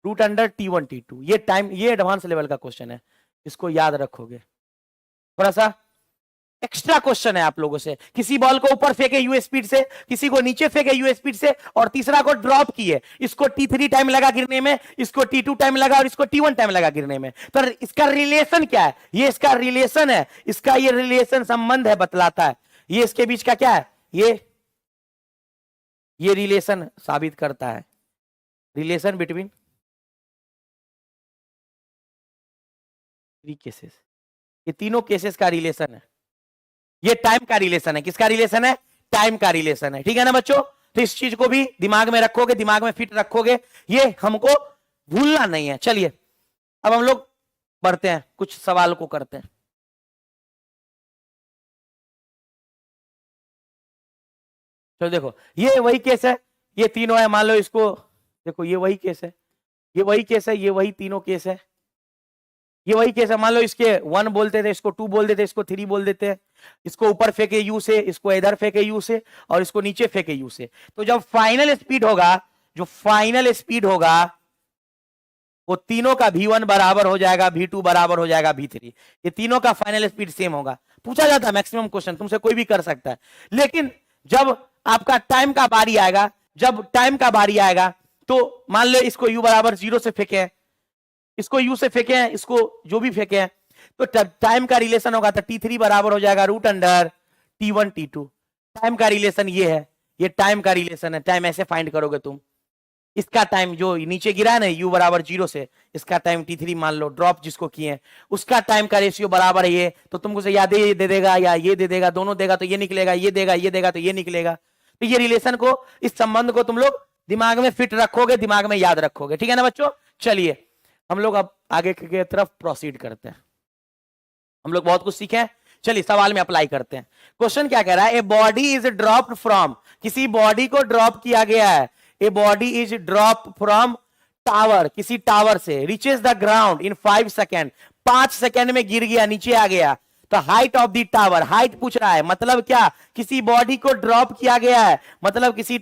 root under t1 t2। ये टाइम, ये एडवांस लेवल का क्वेश्चन है, इसको याद रखोगे। थोड़ा सा एक्स्ट्रा क्वेश्चन है आप लोगों से, किसी बॉल को ऊपर फेंके यू स्पीड से, किसी को नीचे फेंके यू स्पीड से, और तीसरा को ड्रॉप किए, इसको t3 टाइम लगा गिरने में, इसको t2 टाइम लगा और इसको t1 टाइम लगा गिरने में। तो इसका रिलेशन क्या है, ये इसका रिलेशन है, इसका ये रिलेशन संबंध है, बतलाता है ये इसके बीच का क्या है, ये रिलेशन साबित करता है, रिलेशन बिटवीन थ्री केसेस, ये तीनों केसेस का रिलेशन है, ये टाइम का रिलेशन है। किसका रिलेशन है, टाइम का रिलेशन है, ठीक है ना बच्चों। तो इस चीज को भी दिमाग में रखोगे, दिमाग में फिट रखोगे, ये हमको भूलना नहीं है। चलिए अब हम लोग बढ़ते हैं, कुछ सवाल को करते हैं। चलो देखो, ये वही केस है, ये तीनों है, मान लो इसको, देखो ये वही केस है, ये वही केस है, ये वही तीनों केस है, ये वही केस है। मान लो इसके 1 बोलते थे, इसको 2 बोल देते, इसको 3 बोल देते हैं, इसको ऊपर फेंके यू से, इसको इधर फेंके यू से, और इसको नीचे फेंके यू से। तो जब फाइनल स्पीड होगा, जो फाइनल स्पीड होगा वो तीनों का v1 बराबर हो जाएगा, v2 बराबर हो जाएगा v3। ये तीनों का फाइनल स्पीड सेम होगा। पूछा जाता है मैक्सिमम क्वेश्चन, तुमसे कोई भी कर सकता है। लेकिन जब आपका टाइम का बारी आएगा, जब टाइम का बारी आएगा, तो मान लो इसको u बराबर 0 से फेंके हैं, इसको u से फेंके हैं, इसको जो भी फेंके हैं, तो टाइम का रिलेशन होगा तो t3 बराबर हो जाएगा root under t1 t2। Time का रिलेशन ये है, ये टाइम का रिलेशन है। टाइम ऐसे फाइंड करोगे तुम, इसका टाइम जो नीचे गिरा है ना u बराबर 0 से, इसका टाइम t3 मान लो, ड्रॉप जिसको किए हैं उसका टाइम का रेशियो बराबर है ये, तो तुमको से याद ये दे देगा या ये दे देगा, दोनों देगा तो ये निकलेगा, ये देगा तो ये निकलेगा। तो ये रिलेशन को, इस संबंध को तुम लोग दिमाग में फिट रखोगे, दिमाग में याद रखोगे, ठीक है ना बच्चों। चलिए हम लोग अब आगे की तरफ प्रोसीड करते हैं। हम लोग बहुत कुछ सीखे हैं, चलिए सवाल में अप्लाई करते हैं। क्वेश्चन क्या कह रहा है, a body is dropped from, किसी बॉडी को ड्रॉप किया गया है, a body is drop from tower, किसी टावर से reaches the ground in 5 second, 5 second में गिर गया, नीचे आ गया, तो height of the tower, height पूछ रहा है, मतलब क्या, किसी बॉडी को ड्रॉप किया गया है, मतलब किसी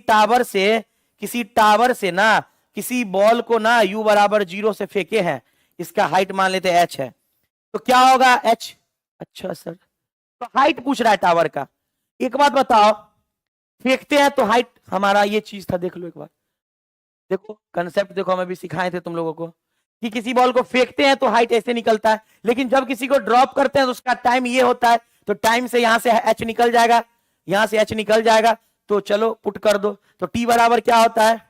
टावर से ना किसी बॉल को ना u बराबर 0 से फेंके हैं, इसका हाइट मान लेते हैं h है, तो क्या होगा h। अच्छा सर, तो हाइट पूछ रहा है टावर का। एक बात बताओ, फेंकते हैं तो हाइट, हमारा ये चीज था, देख लो एक बार, देखो कंसेप्ट देखो, हम अभी सिखाए थे तुम लोगों को कि किसी बॉल को फेंकते हैं तो हाइट ऐसे निकलता है, लेकिन जब किसी को ड्रॉप करते हैं तो उसका टाइम ये होता है, तो टाइम से यहां से h निकल जाएगा, यहां से h निकल जाएगा, तो चलो पुट कर दो, तो t बराबर क्या होता है,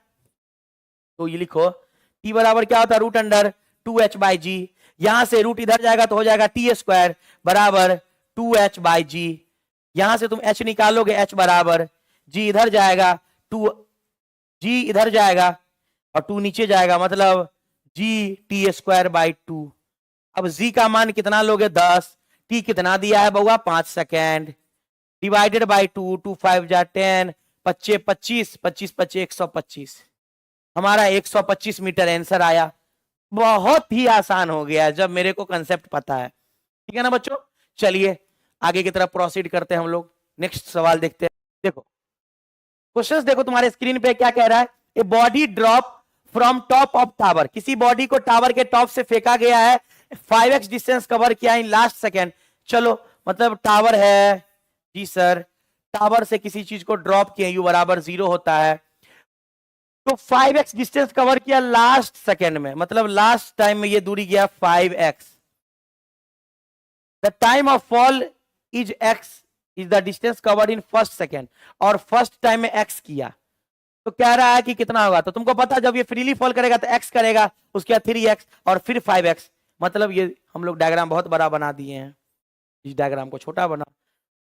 तो ये लिखो t बराबर क्या होता है, रूट अंडर 2h बाई जी, यहां से रूट इधर जाएगा तो हो जाएगा टी स्क्वायर बराबर 2h बाई जी, यहां से तुम h निकालोगे, h बराबर g इधर जाएगा, 2 g इधर जाएगा और 2 नीचे जाएगा, मतलब g टी स्क्वायर बाई 2। अब g का मान कितना लोगे 10, t कितना दिया है बउआ 5 सेकेंड, डिवाइडेड बाई 2, 2 5 जा 10, 25 25 25 25 125, हमारा 125 मीटर आंसर आया। बहुत ही आसान हो गया जब मेरे को कंसेप्ट पता है, ठीक है ना बच्चों। चलिए आगे की तरफ प्रोसीड करते हैं हम लोग, नेक्स्ट सवाल देखते हैं। देखो क्वेश्चंस देखो तुम्हारे स्क्रीन पे क्या कह रहा है, a body drop from top of tower, किसी बॉडी को टावर के टॉप से फेंका गया है, 5x डिस्टेंस कवर किया इन लास्ट सेकेंड। चलो मतलब टावर है जी सर, टावर से किसी चीज को ड्रॉप किया, u बराबर 0 होता है, तो 5x डिस्टेंस कवर किया लास्ट सेकेंड में, मतलब लास्ट टाइम में ये दूरी गया 5x, the time of fall is x is the distance covered in first second, और फर्स्ट टाइम में x किया, तो कह रहा है कि कितना होगा, तो तुमको पता जब ये फ्रीली फॉल करेगा तो x करेगा, उसके बाद 3x और फिर 5x, मतलब ये हम लोग डायग्राम बहुत बड़ा बना दिए हैं, इस डायग्राम को छोटा बना,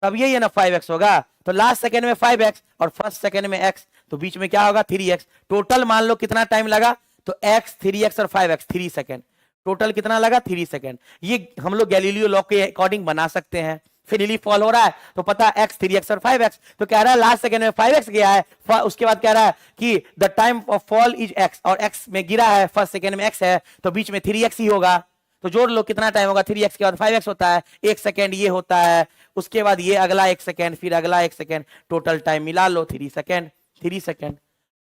तब ये ना 5x होगा, तो लास्ट सेकेंड में 5x और फर्स्ट सेकेंड में x, तो बीच में क्या होगा 3x, टोटल मान लो कितना टाइम लगा, तो x 3x और 5x 3 सेकेंड, टोटल कितना लगा 3 सेकेंड। ये हम लोग गैलीलियो लॉ के अकॉर्डिंग बना सकते हैं, फ्रीली फॉल हो रहा है तो पता है x 3x और 5x, तो कह रहा है लास्ट सेकेंड में 5x गया है, उसके बाद कह रहा है कि the time of fall is x, और x में गिरा है, फर्स्ट सेकेंड में x है, तो बीच में 3x ही होगा, तो जोड़ लो कितना टाइम होगा, 3x के बाद 5x होता है, 1 सेकेंड ये होता है, उसके बाद ये अगला 1 सेकेंड, फिर अगला 1 सेकेंड, टोटल टाइम मिला लो 3 सेकेंड, 3 सेकेंड।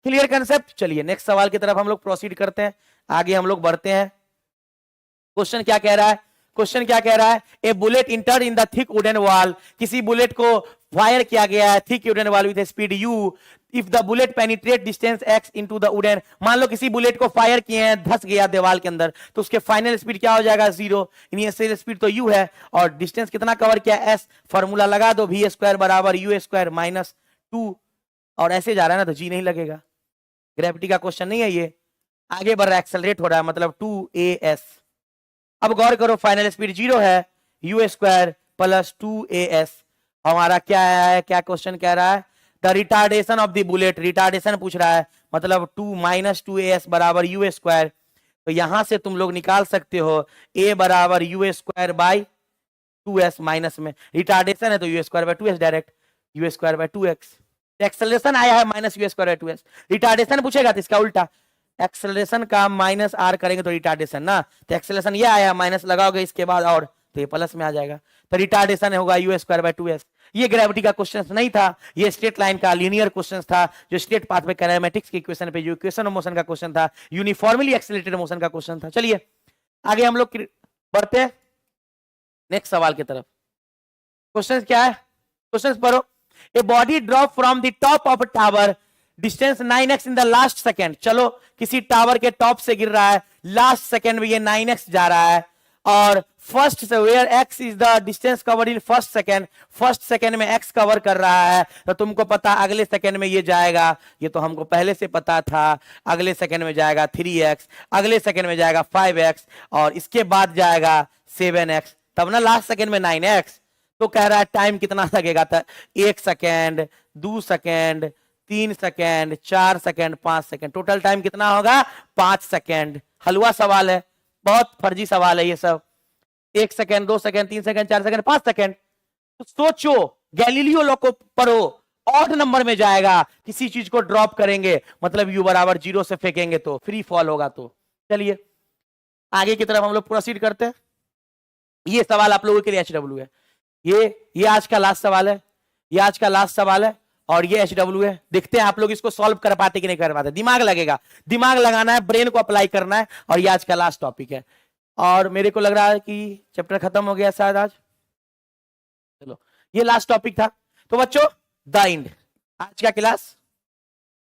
Clear concept. चलिए नेक्स्ट सवाल की तरफ हम लोग प्रोसीड करते हैं, आगे हम लोग बढ़ते हैं। क्वेश्चन क्या कह रहा है, क्वेश्चन क्या कह रहा है, a bullet enter in the thick wooden wall, किसी बुलेट को फायर किया गया है thick wooden wall with speed u, if the bullet penetrate distance x into the wooden, मान लो किसी बुलेट को फायर किए हैं, धस गया दीवार के अंदर, तो उसके फाइनल स्पीड क्या हो जाएगा 0, इनिशियल स्पीड तो u है, और डिस्टेंस कितना कवर किया s, फॉर्मूला लगा दो v स्क्वायर बराबर u स्क्वायर माइनस 2, और ऐसे जा रहा है ना तो g नहीं लगेगा, ग्रेविटी का क्वेश्चन नहीं है ये, आगे बढ़ रहा है, एक्सेलरेट हो रहा है, मतलब 2as। अब गौर करो फाइनल स्पीड 0 है, u स्क्वायर प्लस 2as, हमारा क्या है, क्या क्वेश्चन कह रहा है, the retardation of the bullet, retardation पूछ रहा है, मतलब 2 माइनस 2as बराबर u स्क्वायर, तो यहां से तुम लोग निकाल सकते हो a बराबर u square by 2s, minus में रिटार्डेशन है तो u square by 2s direct, u square by 2x, acceleration आया है minus u square by 2s, retardation पूछेगा तो इसका उल्टा, एक्सेलरेशन का माइनस r करेंगे तो रिटार्डेशन ना, तो एक्सेलरेशन ये आया, माइनस लगाओगे इसके बाद और, तो ये प्लस में आ जाएगा, तो रिटार्डेशन होगा u स्क्वायर बाई 2s। ये ग्रेविटी का क्वेश्चन नहीं था, ये स्ट्रेट लाइन का लीनियर क्वेश्चन था, जो स्ट्रेट पाथ में काइनेमेटिक्स के इक्वेशन पे जो इक्वेशन ऑफ मोशन का क्वेश्चन था, यूनिफॉर्मली एक्सेलरेटेड मोशन का क्वेश्चन था। चलिए आगे हम लोग बढ़ते हैं नेक्स्ट सवाल की तरफ। क्वेश्चन क्या है, क्वेश्चन पढ़ो, a body drop from the top of tower, distance 9x in the last second, चलो किसी टावर के टॉप से गिर रहा है, लास्ट सेकेंड में ये 9x जा रहा है, और फर्स्ट से where x is the distance covered in first second, first second में x कवर कर रहा है, तो तुमको पता अगले सेकेंड में ये जाएगा, ये तो हमको पहले से पता था, अगले सेकेंड में जाएगा 3x, अगले सेकेंड में जाएगा 5x, और इसके बाद जाएगा 7x, तब ना लास्ट सेकेंड में 9x, तो कह रहा है टाइम कितना लगेगा, था 1 second, 2 second, 3 second, 4 second, 5 second, total time कितना होगा 5 सेकेंड। हलवा सवाल है, बहुत फर्जी सवाल है ये सब, 1 second, 2 second, 3 second, 4 second, 5 second, तो सोचो, गैलीलियो लॉ को पढ़ो, ऑड नंबर में जाएगा, किसी चीज को ड्रॉप करेंगे मतलब u बराबर 0 से फेंकेंगे तो फ्री फॉल होगा। तो चलिए आगे की तरफ हम लोग प्रोसीड करते हैं। ये सवाल आप लोगों के लिए HW है, ये आज का लास्ट सवाल है, ये आज का लास्ट सवाल है और ये HW है। देखते हैं आप लोग इसको सॉल्व कर पाते कि नहीं कर पाते। दिमाग लगेगा, दिमाग लगाना है, ब्रेन को अप्लाई करना है और ये आज का लास्ट टॉपिक है। और मेरे को लग रहा है कि चैप्टर खत्म हो गया शायद आज। चलो ये लास्ट टॉपिक था। तो बच्चों द एंड, आज का क्लास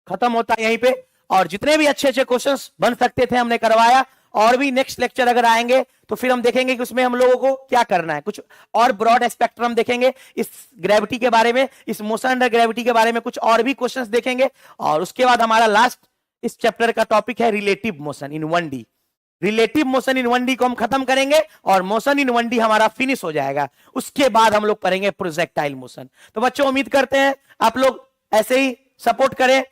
खत्म होता है यहीं पे। और जितने भी अच्छे अच्छे क्वेश्चंस बन सकते थे हमने करवाया, और भी नेक्स्ट लेक्चर अगर आएंगे तो फिर हम देखेंगे कि उसमें हम लोगों को क्या करना है, कुछ और ब्रॉड स्पेक्ट्रम देखेंगे इस ग्रेविटी के बारे में, इस मोशन अंडर ग्रेविटी के बारे में कुछ और भी क्वेश्चंस देखेंगे। और उसके बाद हमारा लास्ट इस चैप्टर का टॉपिक है relative motion in 1D। Relative motion in 1D को हम खत्म करेंगे और मोशन इन 1D हमारा फिनिश हो जाएगा। उसके बाद हम लोग पढ़ेंगे प्रोजेक्टाइल मोशन। तो बच्चों उम्मीद करते हैं आप लोग ऐसे ही सपोर्ट करें,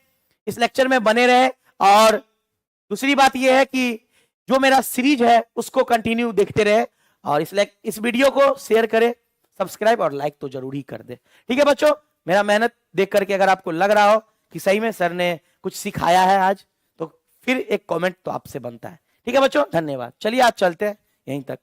इस लेक्चर में बने रहे। और दूसरी बात यह है कि जो मेरा सीरीज है उसको कंटिन्यू देखते रहे और इस वीडियो को शेयर करें, सब्सक्राइब और लाइक तो जरूर ही कर दे। ठीक है बच्चों, मेरा मेहनत देख करके अगर आपको लग रहा हो कि सही में सर ने कुछ सिखाया है आज, तो फिर एक कमेंट तो आपसे बनता है। ठीक है बच्चों, धन्यवाद। चलिए आज चलते हैं यहीं तक।